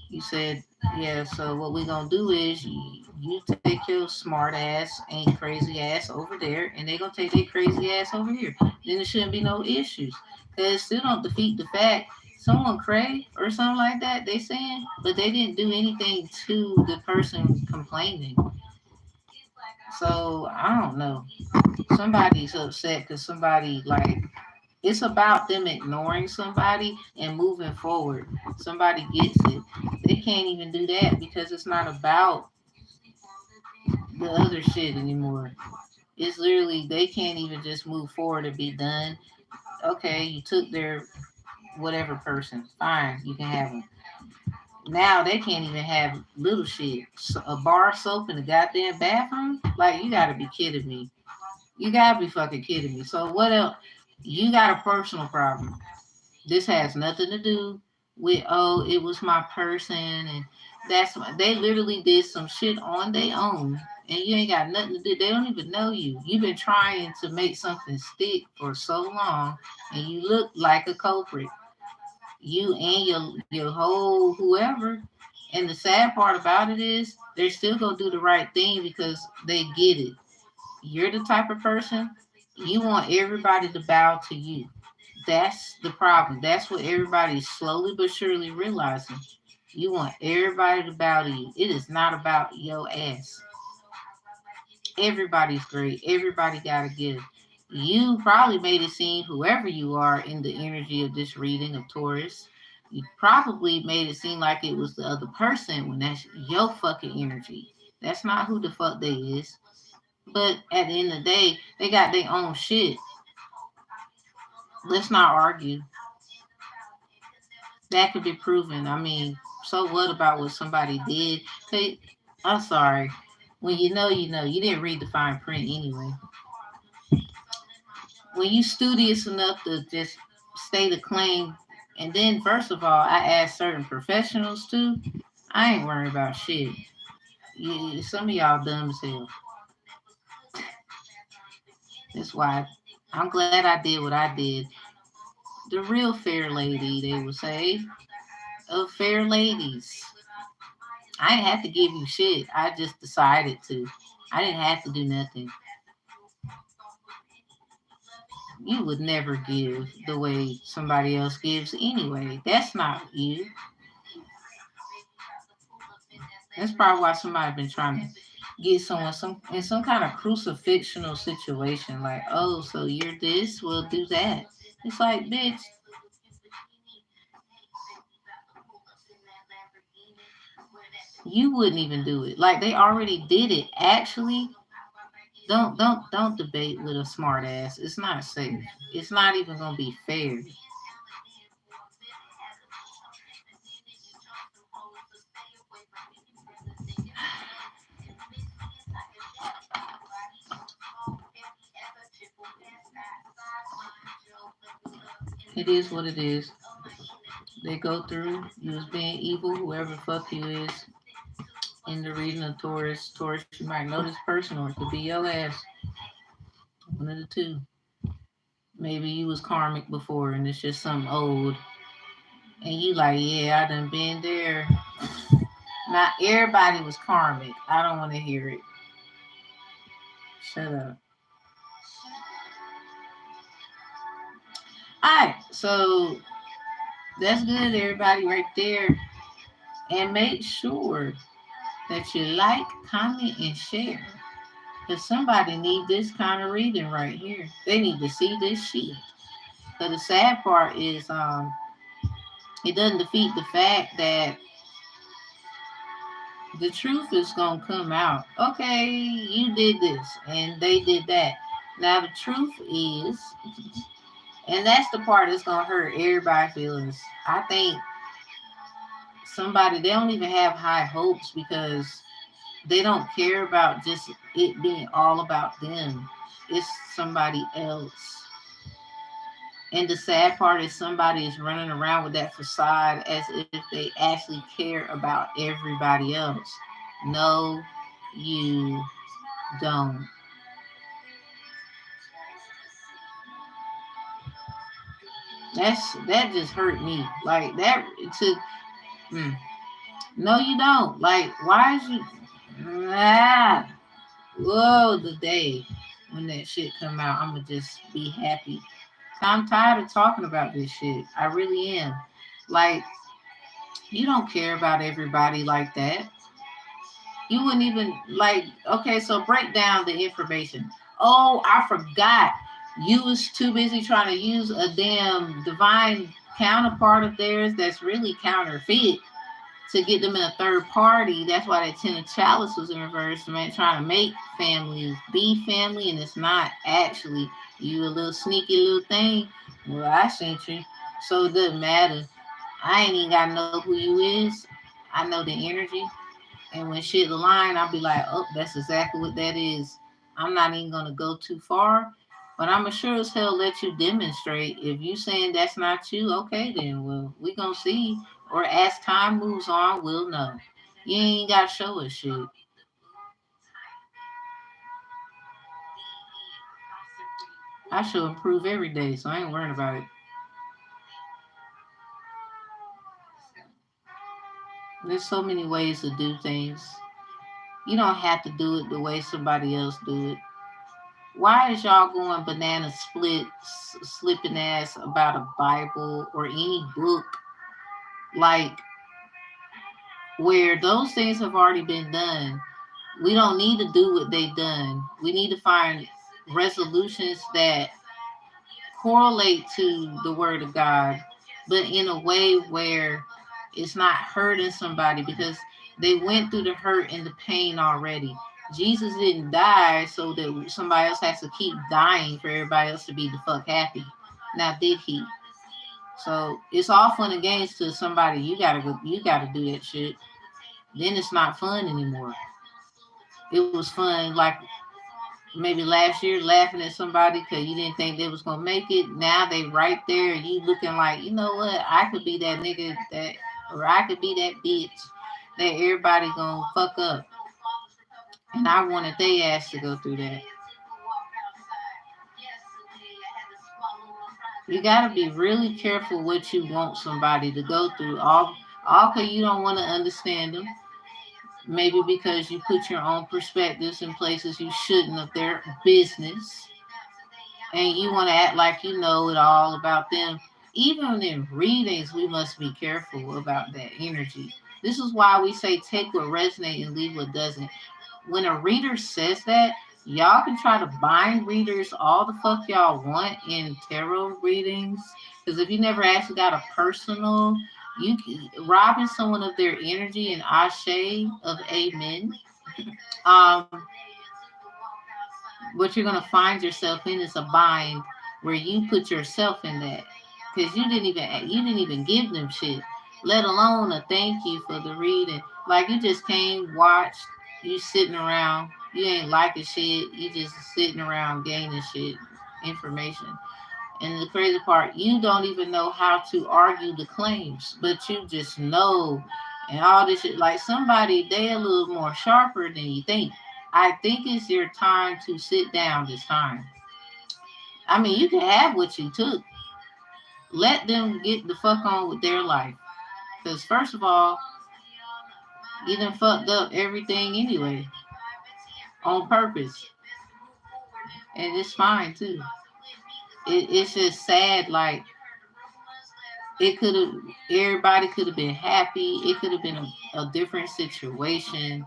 You said, yeah, so what we gonna do is you take your smart ass, ain't crazy ass over there, and they gonna take their crazy ass over here. Then there shouldn't be no issues. Cause it still don't defeat the fact someone cray or something like that, they saying, but they didn't do anything to the person complaining. So I don't know. Somebody's upset because somebody like it's about them ignoring somebody and moving forward. Somebody gets it. They can't even do that because it's not about the other shit anymore. It's literally they can't even just move forward and be done. Okay, you took their whatever person. Fine, you can have them. Now they can't even have little shit. So a bar of soap in the goddamn bathroom? Like, you gotta be kidding me. You gotta be fucking kidding me. So what else? You got a personal problem. This has nothing to do with, oh, it was my person and they literally did some shit on their own and you ain't got nothing to do. They don't even know you. You've been trying to make something stick for so long and you look like a culprit. You and your whole whoever. And the sad part about it is they're still gonna do the right thing because they get it. You're the type of person you want everybody to bow to you. That's the problem. That's what everybody's slowly but surely realizing. You want everybody to bow to you. It is not about your ass. Everybody's great. Everybody got to give. You probably made it seem whoever you are in the energy of this reading of Taurus. You probably made it seem like it was the other person when that's your fucking energy. That's not who the fuck they is. But at the end of the day, they got their own shit. Let's not argue. That could be proven. I mean, so what about what somebody did? Hey, I'm sorry. When you know, you know. You didn't read the fine print anyway. When you studious enough to just state a claim, and then first of all, I asked certain professionals too. I ain't worried about shit. Some of y'all dumb as hell. That's why I'm glad I did what I did. The real fair lady, they would say, of fair ladies. I didn't have to give you shit. I just decided to. I didn't have to do nothing. You would never give the way somebody else gives anyway. That's not you. That's probably why somebody been trying to get someone in some kind of crucifixional situation. Like, oh, so you're this, we'll do that. It's like, bitch, you wouldn't even do it. Like they already did it. Actually, don't debate with a smart ass. It's not safe. It's not even gonna be fair. It is what it is. They go through. You was being evil, whoever fuck you is. In the reading of Taurus, Taurus, you might know this person or it could be your ass. One of the two. Maybe you was karmic before and it's just something old. And you like, yeah, I done been there. Not everybody was karmic. I don't want to hear it. Shut up. Alright, so that's good, everybody, right there. And make sure that you like, comment, and share. Because somebody need this kind of reading right here. They need to see this shit. So the sad part is it doesn't defeat the fact that the truth is gonna come out. Okay, you did this and they did that. Now the truth is, and that's the part that's gonna hurt everybody's feelings. I think somebody they don't even have high hopes because they don't care about just it being all about them. It's somebody else. And the sad part is somebody is running around with that facade as if they actually care about everybody else. No, you don't. That just hurt me. Like that to no you don't. Like why is you whoa the day when that shit come out, I'ma just be happy. I'm tired of talking about this shit. I really am. Like, you don't care about everybody like that. You wouldn't even like. Okay, so break down the information. Oh, I forgot. You was too busy trying to use a damn divine counterpart of theirs that's really counterfeit to get them in a third party. That's why that Ten of Chalice was in reverse, man, trying to make families be family, and it's not actually. You a little sneaky little thing. Well, I sent you, so it doesn't matter. I ain't even gotta know who you is. I know the energy. And when shit align, I'll be like, oh, that's exactly what that is. I'm not even gonna go too far, but I'm sure as hell let you demonstrate. If you saying that's not you, okay then. Well, we gonna see. Or as time moves on, we'll know. You ain't gotta show us shit. I should improve every day, so I ain't worrying about it. There's so many ways to do things. You don't have to do it the way somebody else do it. Why is y'all going banana split, slipping ass about a Bible or any book like where those things have already been done? We don't need to do what they've done. We need to find resolutions that correlate to the word of God, but in a way where it's not hurting somebody because they went through the hurt and the pain already. Jesus didn't die so that somebody else has to keep dying for everybody else to be the fuck happy. Now did he? So it's all fun and games to somebody you gotta do that shit. Then it's not fun anymore. It was fun like maybe last year laughing at somebody because you didn't think they was gonna make it. Now they right there, you looking like, you know what? I could be that nigga that, or I could be that bitch that everybody gonna fuck up. And I wanted they ass to go through that. You gotta be really careful what you want somebody to go through. All cause you don't want to understand them. Maybe because you put your own perspectives in places you shouldn't of their business. And you want to act like you know it all about them. Even in readings, we must be careful about that energy. This is why we say take what resonates and leave what doesn't. When a reader says that, y'all can try to bind readers all the fuck y'all want in tarot readings. Because if you never actually got a personal, you robbing someone of their energy and ashe of amen. Um, what you're gonna find yourself in is a bind where you put yourself in that because you didn't even give them shit, let alone a thank you for the reading. Like you just came, watched, you sitting around, you ain't liking shit, you just sitting around gaining shit, information. And the crazy part, you don't even know how to argue the claims, but you just know and all this shit. Like somebody, they a little more sharper than you think. I think it's your time to sit down this time. I mean, you can have what you took. Let them get the fuck on with their life. Because first of all, you done fucked up everything anyway. On purpose. And it's fine too. It's just sad, like it could have everybody could have been happy. It could have been a different situation.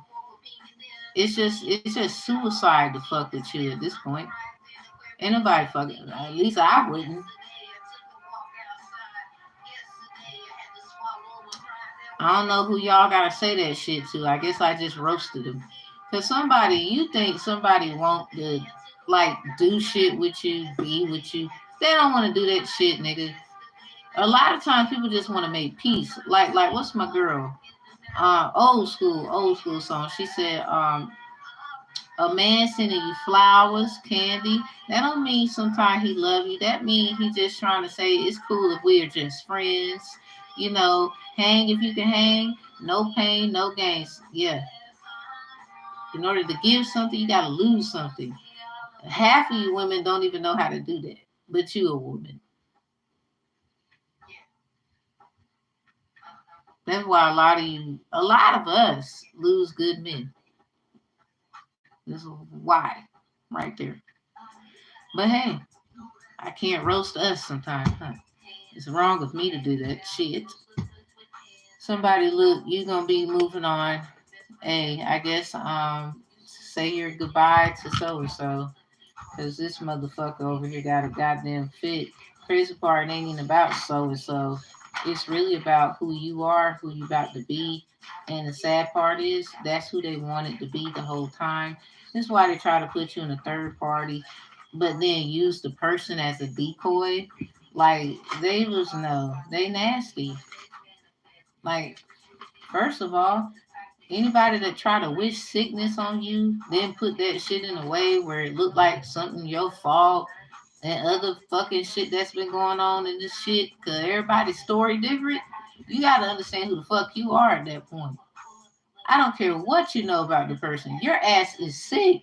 It's just suicide to fuck with you at this point. Ain't nobody fucking, at least I wouldn't. I don't know who y'all gotta say that shit to. I guess I just roasted them. Cause somebody, you think somebody want to like do shit with you, be with you. They don't want to do that shit, nigga. A lot of times people just want to make peace. Like what's my girl? Old school song. She said, a man sending you flowers, candy. That don't mean sometimes he love you. That mean he just trying to say it's cool if we're just friends. You know, hang if you can hang. No pain, no gains. Yeah. In order to give something, you gotta lose something. Half of you women don't even know how to do that. But you a woman. That's why a lot of us lose good men. This is why, right there. But hey, I can't roast us sometimes, huh? It's wrong of me to do that shit. Somebody look, you gonna be moving on. Hey, I guess say your goodbye to so and so. Cause this motherfucker over here got a goddamn fit. Crazy part ain't even about so and so. It's really about who you are, who you about to be. And the sad part is that's who they wanted to be the whole time. That's why they try to put you in a third party, but then use the person as a decoy. Like they was no, they nasty. Like, first of all, anybody that try to wish sickness on you, then put that shit in a way where it looked like something your fault and other fucking shit that's been going on in this shit, cause everybody's story different. You gotta understand who the fuck you are at that point. I don't care what you know about the person. Your ass is sick.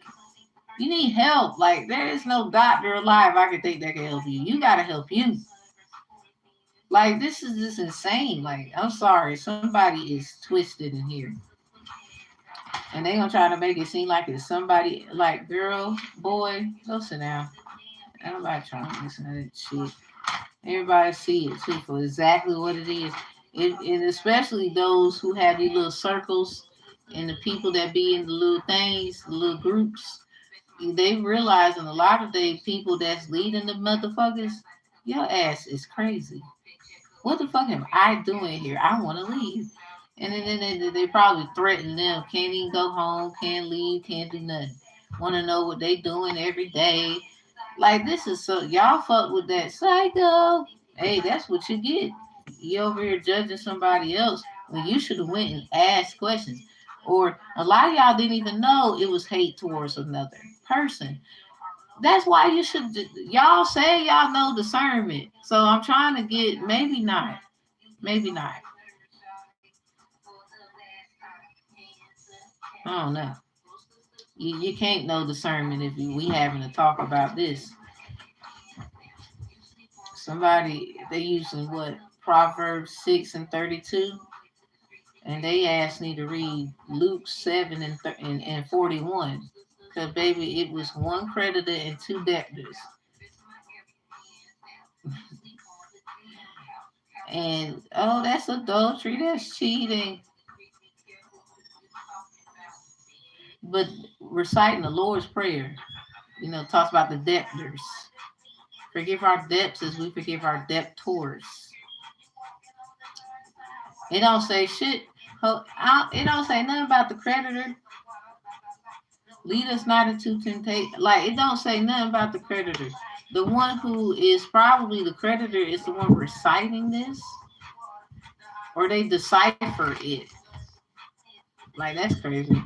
You need help. Like there is no doctor alive I can think that can help you. You gotta help you. Like this is just insane. Like I'm sorry, somebody is twisted in here. And they gonna try to make it seem like it's somebody like girl, boy, go sit down. Everybody trying to listen to that shit. Everybody see it too for exactly what it is. And especially those who have these little circles and the people that be in the little things, the little groups, they realizing a lot of the people that's leading the motherfuckers, your ass is crazy. What the fuck am I doing here? I want to leave. And then they probably threaten them. Can't even go home, can't leave, can't do nothing. Want to know what they doing every day. Like, this is so, y'all fuck with that psycho. Hey, that's what you get. You over here judging somebody else when you should have went and asked questions. Or a lot of y'all didn't even know it was hate towards another person. That's why you should, y'all say y'all know discernment. So I'm trying to get, maybe not. Maybe not. I don't know. You can't know discernment if we having to talk about this. Somebody they using what Proverbs 6:32, and they asked me to read Luke 7 and 41. Cause baby, it was one creditor and two debtors, and oh, that's adultery, that's cheating. But reciting the Lord's Prayer, talks about the debtors. Forgive our debts as we forgive our debtors. It don't say shit. It don't say nothing about the creditor. Lead us not into temptation. Like it don't say nothing about the creditor. The one who is probably the creditor is the one reciting this, or they decipher it. Like that's crazy.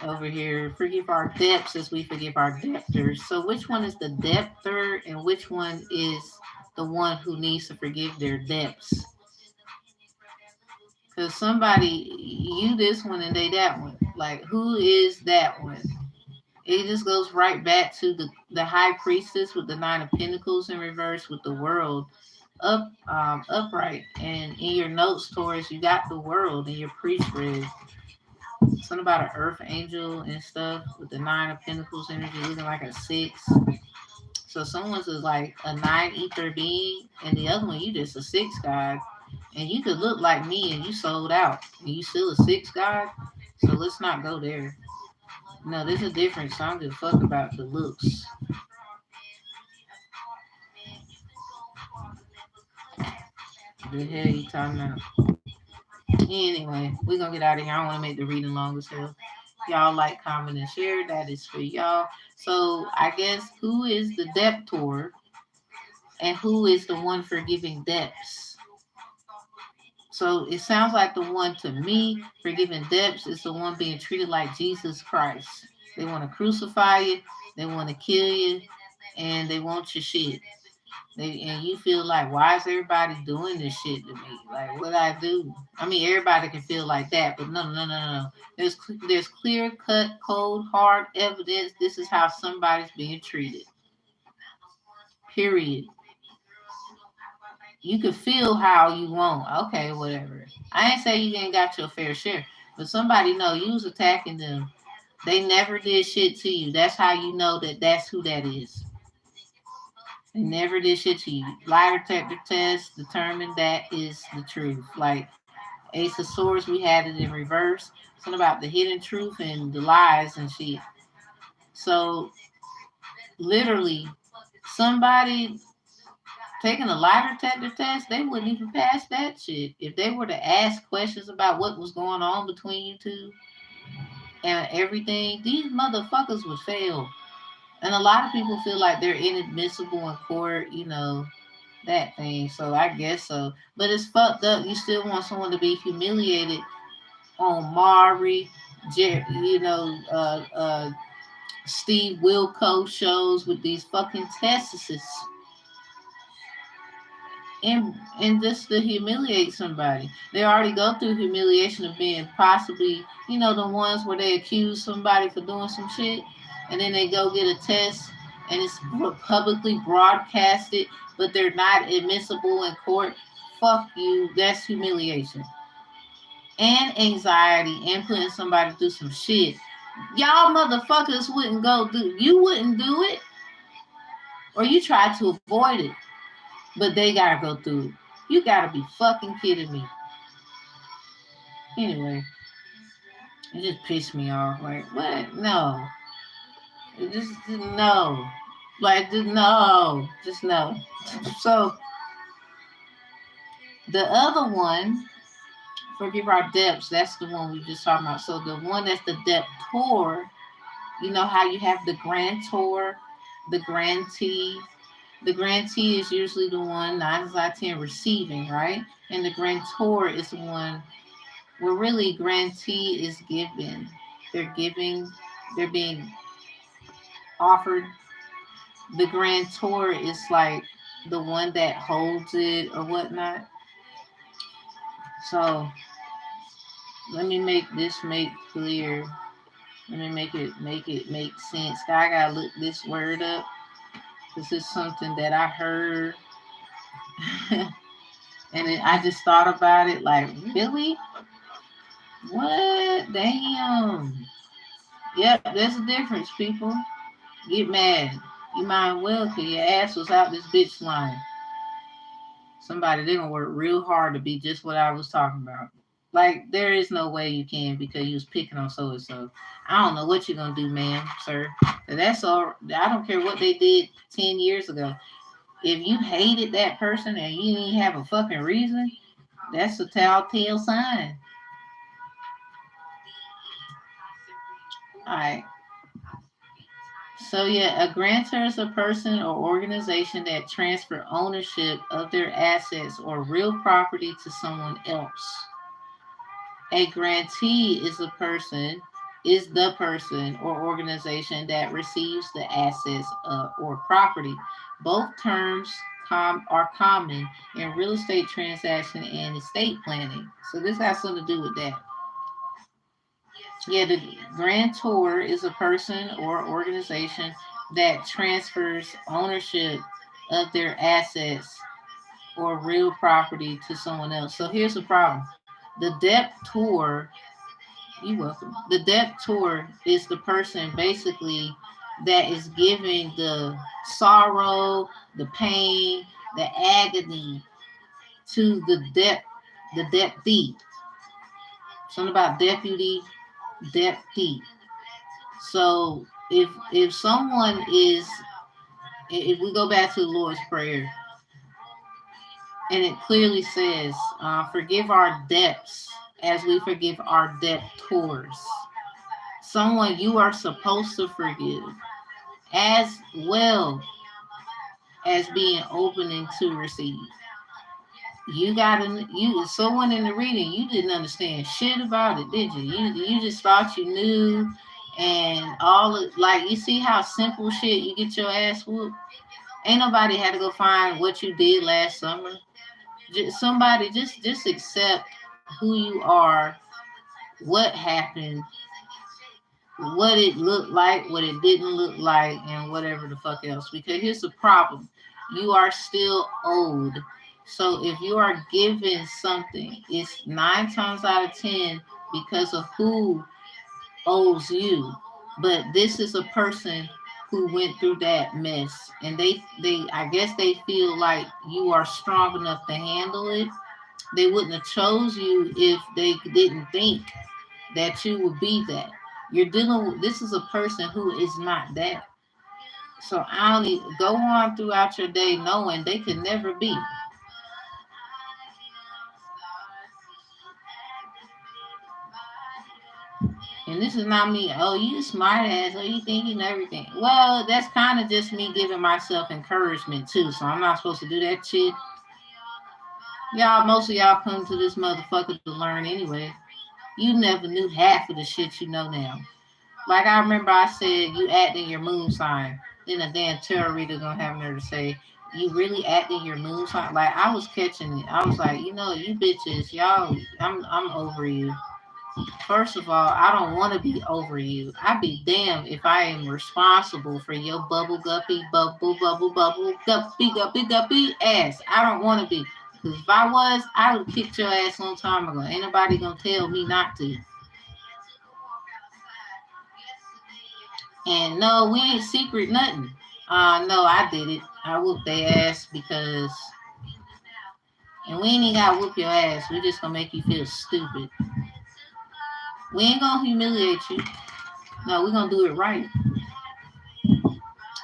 Over here, forgive our debts as we forgive our debtors. So which one is the debtor, and which one is the one who needs to forgive their debts? Because somebody, you this one and they that one. Like, who is that one? It just goes right back to the high priestess with the nine of pentacles in reverse with the world upright. And in your notes, Taurus, you got the world in your pre-spread. Something about an earth angel and stuff with the nine of pentacles energy looking like a six. So someone's is like a nine ether being, and the other one you just a six god. And you could look like me and you sold out and you still a six god. So let's not go there. No, there's a difference. So I don't give a fuck about the looks. The hell you talking about? Anyway, we're gonna get out of here. I don't want to make the reading long as hell. Y'all like, comment, and share. That is for y'all. So I guess who is the debtor and who is the one forgiving debts? So it sounds like the one to me forgiving debts is the one being treated like Jesus Christ. They want to crucify you, they want to kill you, and they want your shit. And you feel like, why is everybody doing this shit to me? Like, what I do? I mean, everybody can feel like that, but no. There's clear cut, cold, hard evidence. This is how somebody's being treated. Period. You can feel how you want. Okay, whatever. I ain't say you ain't got your fair share, but somebody know you was attacking them. They never did shit to you. That's how you know that that's who that is. They never did shit to you. Lie detector test determined that is the truth. Like Ace of Swords, we had it in reverse. Something about the hidden truth and the lies and shit. So literally, somebody taking a lie detector test, they wouldn't even pass that shit. If they were to ask questions about what was going on between you two and everything, these motherfuckers would fail. And a lot of people feel like they're inadmissible in court, you know, that thing. So I guess so. But it's fucked up. You still want someone to be humiliated on Maury, you know, Steve Wilco shows with these fucking tests and just to humiliate somebody. They already go through humiliation of being possibly, you know, the ones where they accuse somebody for doing some shit and then they go get a test and it's publicly broadcasted, but they're not admissible in court. Fuck you. That's humiliation. And anxiety and putting somebody through some shit. Y'all motherfuckers wouldn't you wouldn't do it, or you try to avoid it, but they gotta go through it. You gotta be fucking kidding me. Anyway, it just pissed me off. Like, what? No. Just no. Like, just no. So, the other one, forgive our depths, that's the one we just talking about. So, the one that's the deptor, you know how you have the grantor, the grantee. The grantee is usually the one 9 out of 10 receiving, right? And the grantor is the one where really grantee is given. They're giving, they're being offered. The grantor is like the one that holds it or whatnot. So let me make this make clear. Let me make it make sense. I gotta look this word up. This is something that I heard. And I just thought about it like, really? What? Damn. Yep, there's a difference, people. Get mad. You might well, cause your ass was out this bitch line. Somebody, they gonna work real hard to be just what I was talking about. Like, there is no way you can because you was picking on so and so. I don't know what you're gonna do, ma'am, sir. That's all. I don't care what they did 10 years ago. If you hated that person and you didn't have a fucking reason, that's a telltale sign. All right. So yeah, a grantor is a person or organization that transfer ownership of their assets or real property to someone else. A grantee is the person or organization that receives the assets or property. Both terms are common in real estate transaction and estate planning. So this has something to do with that. Yeah, the grantor is a person or organization that transfers ownership of their assets or real property to someone else. So here's the problem. The debtor, you're welcome. The debtor is the person basically that is giving the sorrow, the pain, the agony to the deputy. Something about deputy. So if someone is, if we go back to the Lord's Prayer, and it clearly says, forgive our debts as we forgive our debtors. Someone you are supposed to forgive, as well as being opening to receive. Someone in the reading, you didn't understand shit about it, did you? You just thought you knew, and all of, like, you see how simple shit you get your ass whooped. Ain't nobody had to go find what you did last summer. Somebody just accept who you are, what happened, what it looked like, what it didn't look like, and whatever the fuck else. Because here's the problem: you are still owed. So if you are given something, it's 9 times out of 10 because of who owes you. But this is a person who went through that mess, and they I guess they feel like you are strong enough to handle it. They wouldn't have chose you if they didn't think that you would be that. You're dealing with, this is a person who is not that. So I only go on throughout your day knowing they could never be. And this is not me, oh, you smart ass, oh, you think you know everything. Well, that's kind of just me giving myself encouragement too. So I'm not supposed to do that shit. Y'all, most of y'all come to this motherfucker to learn anyway. You never knew half of the shit you know now. Like I remember I said, you acting your moon sign. Then a damn tarot reader gonna have nerve to say, you really acting your moon sign? Like I was catching it. I was like, you know, you bitches, y'all, I'm over you. First of all, I don't want to be over you. I'd be damned if I am responsible for your bubble guppy ass. I don't want to be. Because if I was, I would have kicked your ass a long time ago. Ain't nobody gonna tell me not to. And no, we ain't secret nothing. No, I did it. I whooped their ass because, and we ain't even gotta whoop your ass. We just gonna make you feel stupid. We ain't gonna humiliate you. No, we're gonna do it right.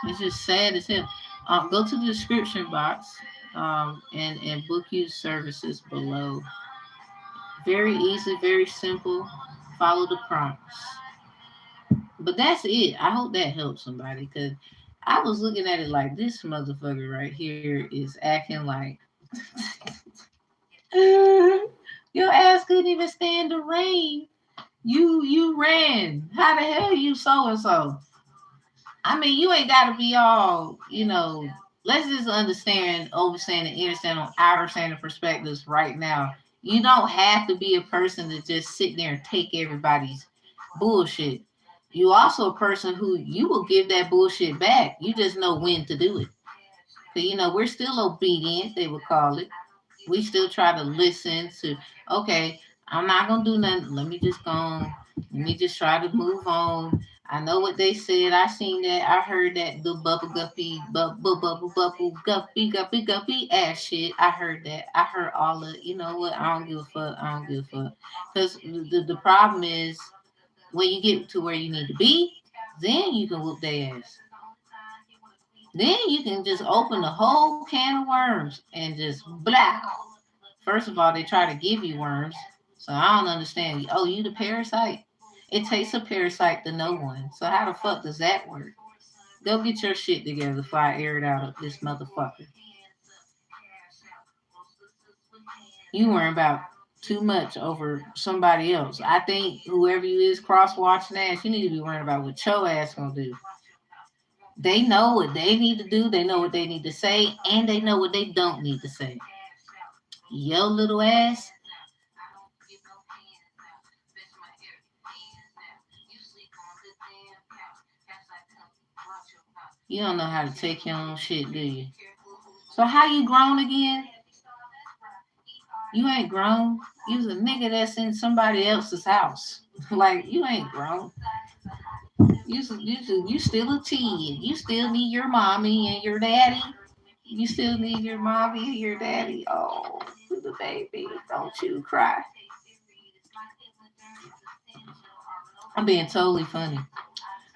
It's just sad as hell. Go to the description box and book you services below. Very easy, very simple. Follow the prompts. But that's it. I hope that helps somebody because I was looking at it like this motherfucker right here is acting like your ass couldn't even stand the rain. You ran. How the hell you so and so? I mean, you ain't got to be all, you know. Let's just overstand, and understand on our understanding perspectives right now. You don't have to be a person to just sit there and take everybody's bullshit. You also a person who you will give that bullshit back. You just know when to do it. So, you know, we're still obedient, they would call it. We still try to listen to, okay, I'm not going to do nothing. Let me just go on. Let me just try to move on. I know what they said. I seen that. I heard that the bubble guppy ass shit. I heard that. I heard all of, you know what? I don't give a fuck. I don't give a fuck. Because the problem is when you get to where you need to be, then you can whoop their ass. Then you can just open the whole can of worms and just blah. First of all, they try to give you worms. So I don't understand. Oh, you the parasite? It takes a parasite to know one. So how the fuck does that work? Go get your shit together before I air it out of this motherfucker. You worry about too much over somebody else. I think whoever you is cross watching ass, you need to be worrying about what your ass gonna do. They know what they need to do, they know what they need to say, and they know what they don't need to say. Yo little ass. You don't know how to take your own shit, do you? So how you grown again? You ain't grown. You was a nigga that's in somebody else's house. Like you ain't grown. You still a teen. You still need your mommy and your daddy. You still need your mommy and your daddy. Oh, the baby, don't you cry. I'm being totally funny.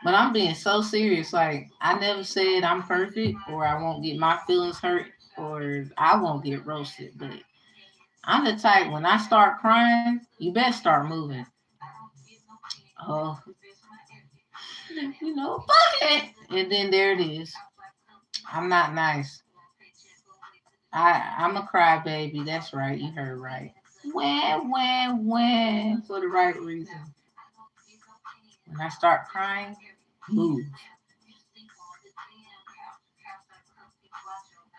But I'm being so serious. Like, I never said I'm perfect or I won't get my feelings hurt or I won't get roasted. But I'm the type, when I start crying, you better start moving. Oh, you know, fuck it. And then there it is. I'm not nice. I'm a crybaby. That's right. You heard right. When. For the right reason. When I start crying, move.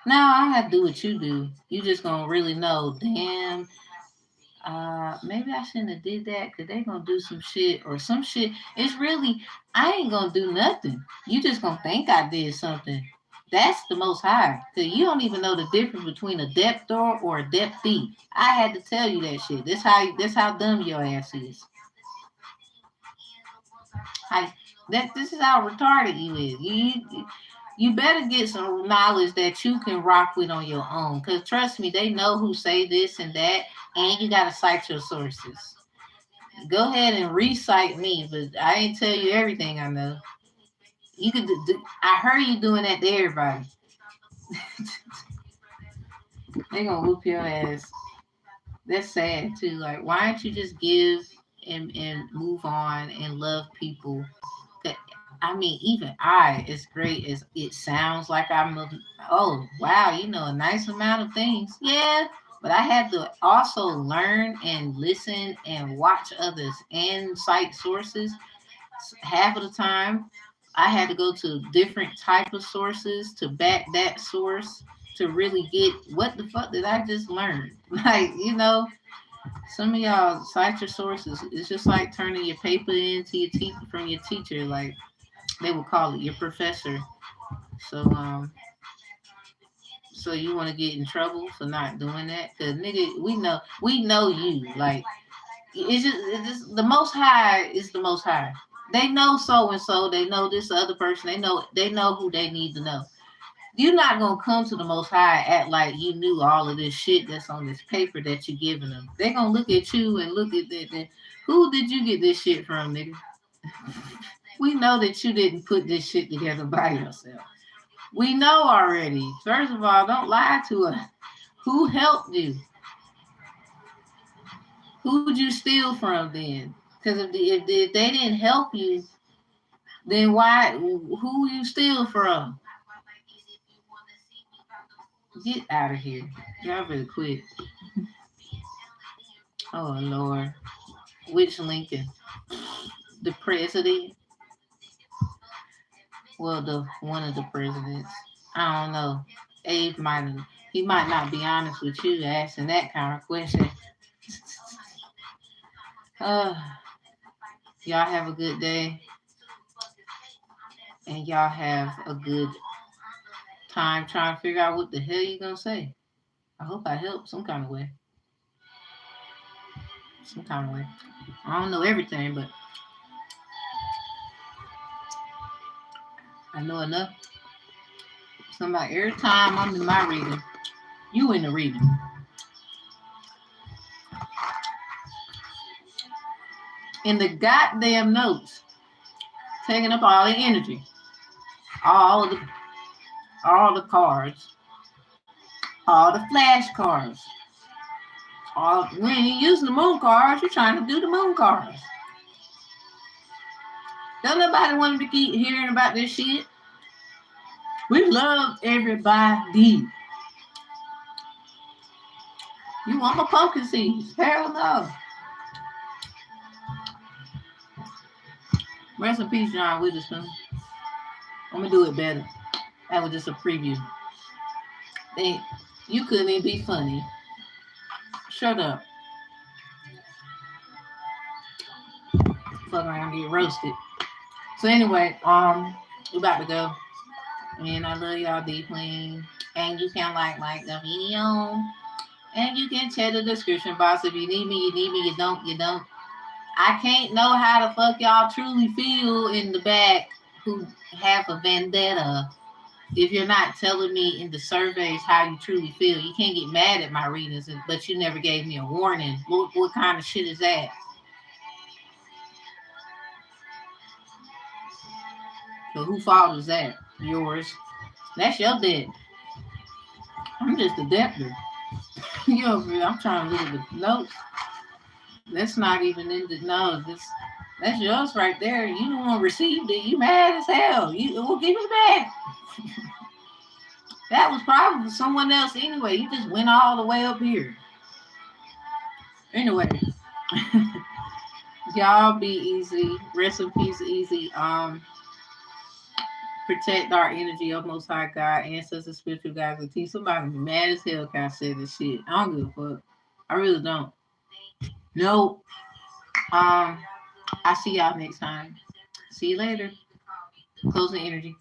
Now I don't have to do what you do. You just gonna really know, damn, maybe I shouldn't have did that because they gonna do some shit or some shit. It's really, I ain't gonna do nothing. You just gonna think I did something. That's the Most High. Because you don't even know the difference between a depthor or a depthee. I had to tell you that shit. That's how dumb your ass is. This is how retarded you is. You better get some knowledge that you can rock with on your own. Because trust me, they know who say this and that, and you got to cite your sources. Go ahead and recite me, but I ain't tell you everything I know. You could. I heard you doing that to everybody. They gonna whoop your ass. That's sad too. Like, why don't you just give and move on and love people? I mean, even as great as it sounds like oh, wow, a nice amount of things. Yeah, but I had to also learn and listen and watch others and cite sources. Half of the time, I had to go to different type of sources to back that source to really get what the fuck did I just learn? Like, some of y'all cite your sources. It's just like turning your paper into your from your teacher. Like, they would call it your professor. So you want to get in trouble for not doing that? Cause nigga, we know you. Like, it's just the Most High is the Most High. They know so and so. They know this other person. They know who they need to know. You're not gonna come to the Most High act like you knew all of this shit that's on this paper that you're giving them. They're gonna look at you and look at that. Who did you get this shit from, nigga? We know that you didn't put this shit together by yourself. We know already. First of all, don't lie to us. Who helped you? Who'd you steal from then? Because if they didn't help you, then who you steal from? Get out of here. Y'all better quit. Oh, Lord. Which Lincoln? The president? Well, one of the presidents. I don't know. Abe he might not be honest with you asking that kind of question. Y'all have a good day. And y'all have a good time trying to figure out what the hell you gonna say. I hope I helped some kind of way. Some kind of way. I don't know everything, but I know enough. Somebody, every time I'm in my reading, you in the reading. In the goddamn notes, taking up all the energy, all the cards, all the flashcards. When you're using the moon cards, you're trying to do the moon cards. Don't nobody want to keep hearing about this shit. We love everybody. You want my pumpkin seeds? Hell no. Rest in peace, John Witherspoon. I'm gonna do it better. That was just a preview. You couldn't even be funny. Shut up. Fuck around and get roasted. So anyway, we about to go. And I love y'all deeply. And you can like the video. And you can check the description box. If you need me, you need me. You don't, you don't. I can't know how the fuck y'all truly feel in the back who have a vendetta. If you're not telling me in the surveys how you truly feel, you can't get mad at my readings, but you never gave me a warning. What kind of shit is that? So who fault is that? Yours. That's your debt. I'm just a debtor. I'm trying to look at the notes. That's not even in the that's yours right there. You the one received it. You mad as hell. Well, give it back. That was probably someone else anyway. You just went all the way up here. Anyway, y'all be easy. Rest in peace, easy. Protect our energy of Most High God, ancestors, spiritual guides, and teach. Somebody mad as hell can I say this shit. I don't give a fuck. I really don't. Nope. I see y'all next time. See you later. Closing energy.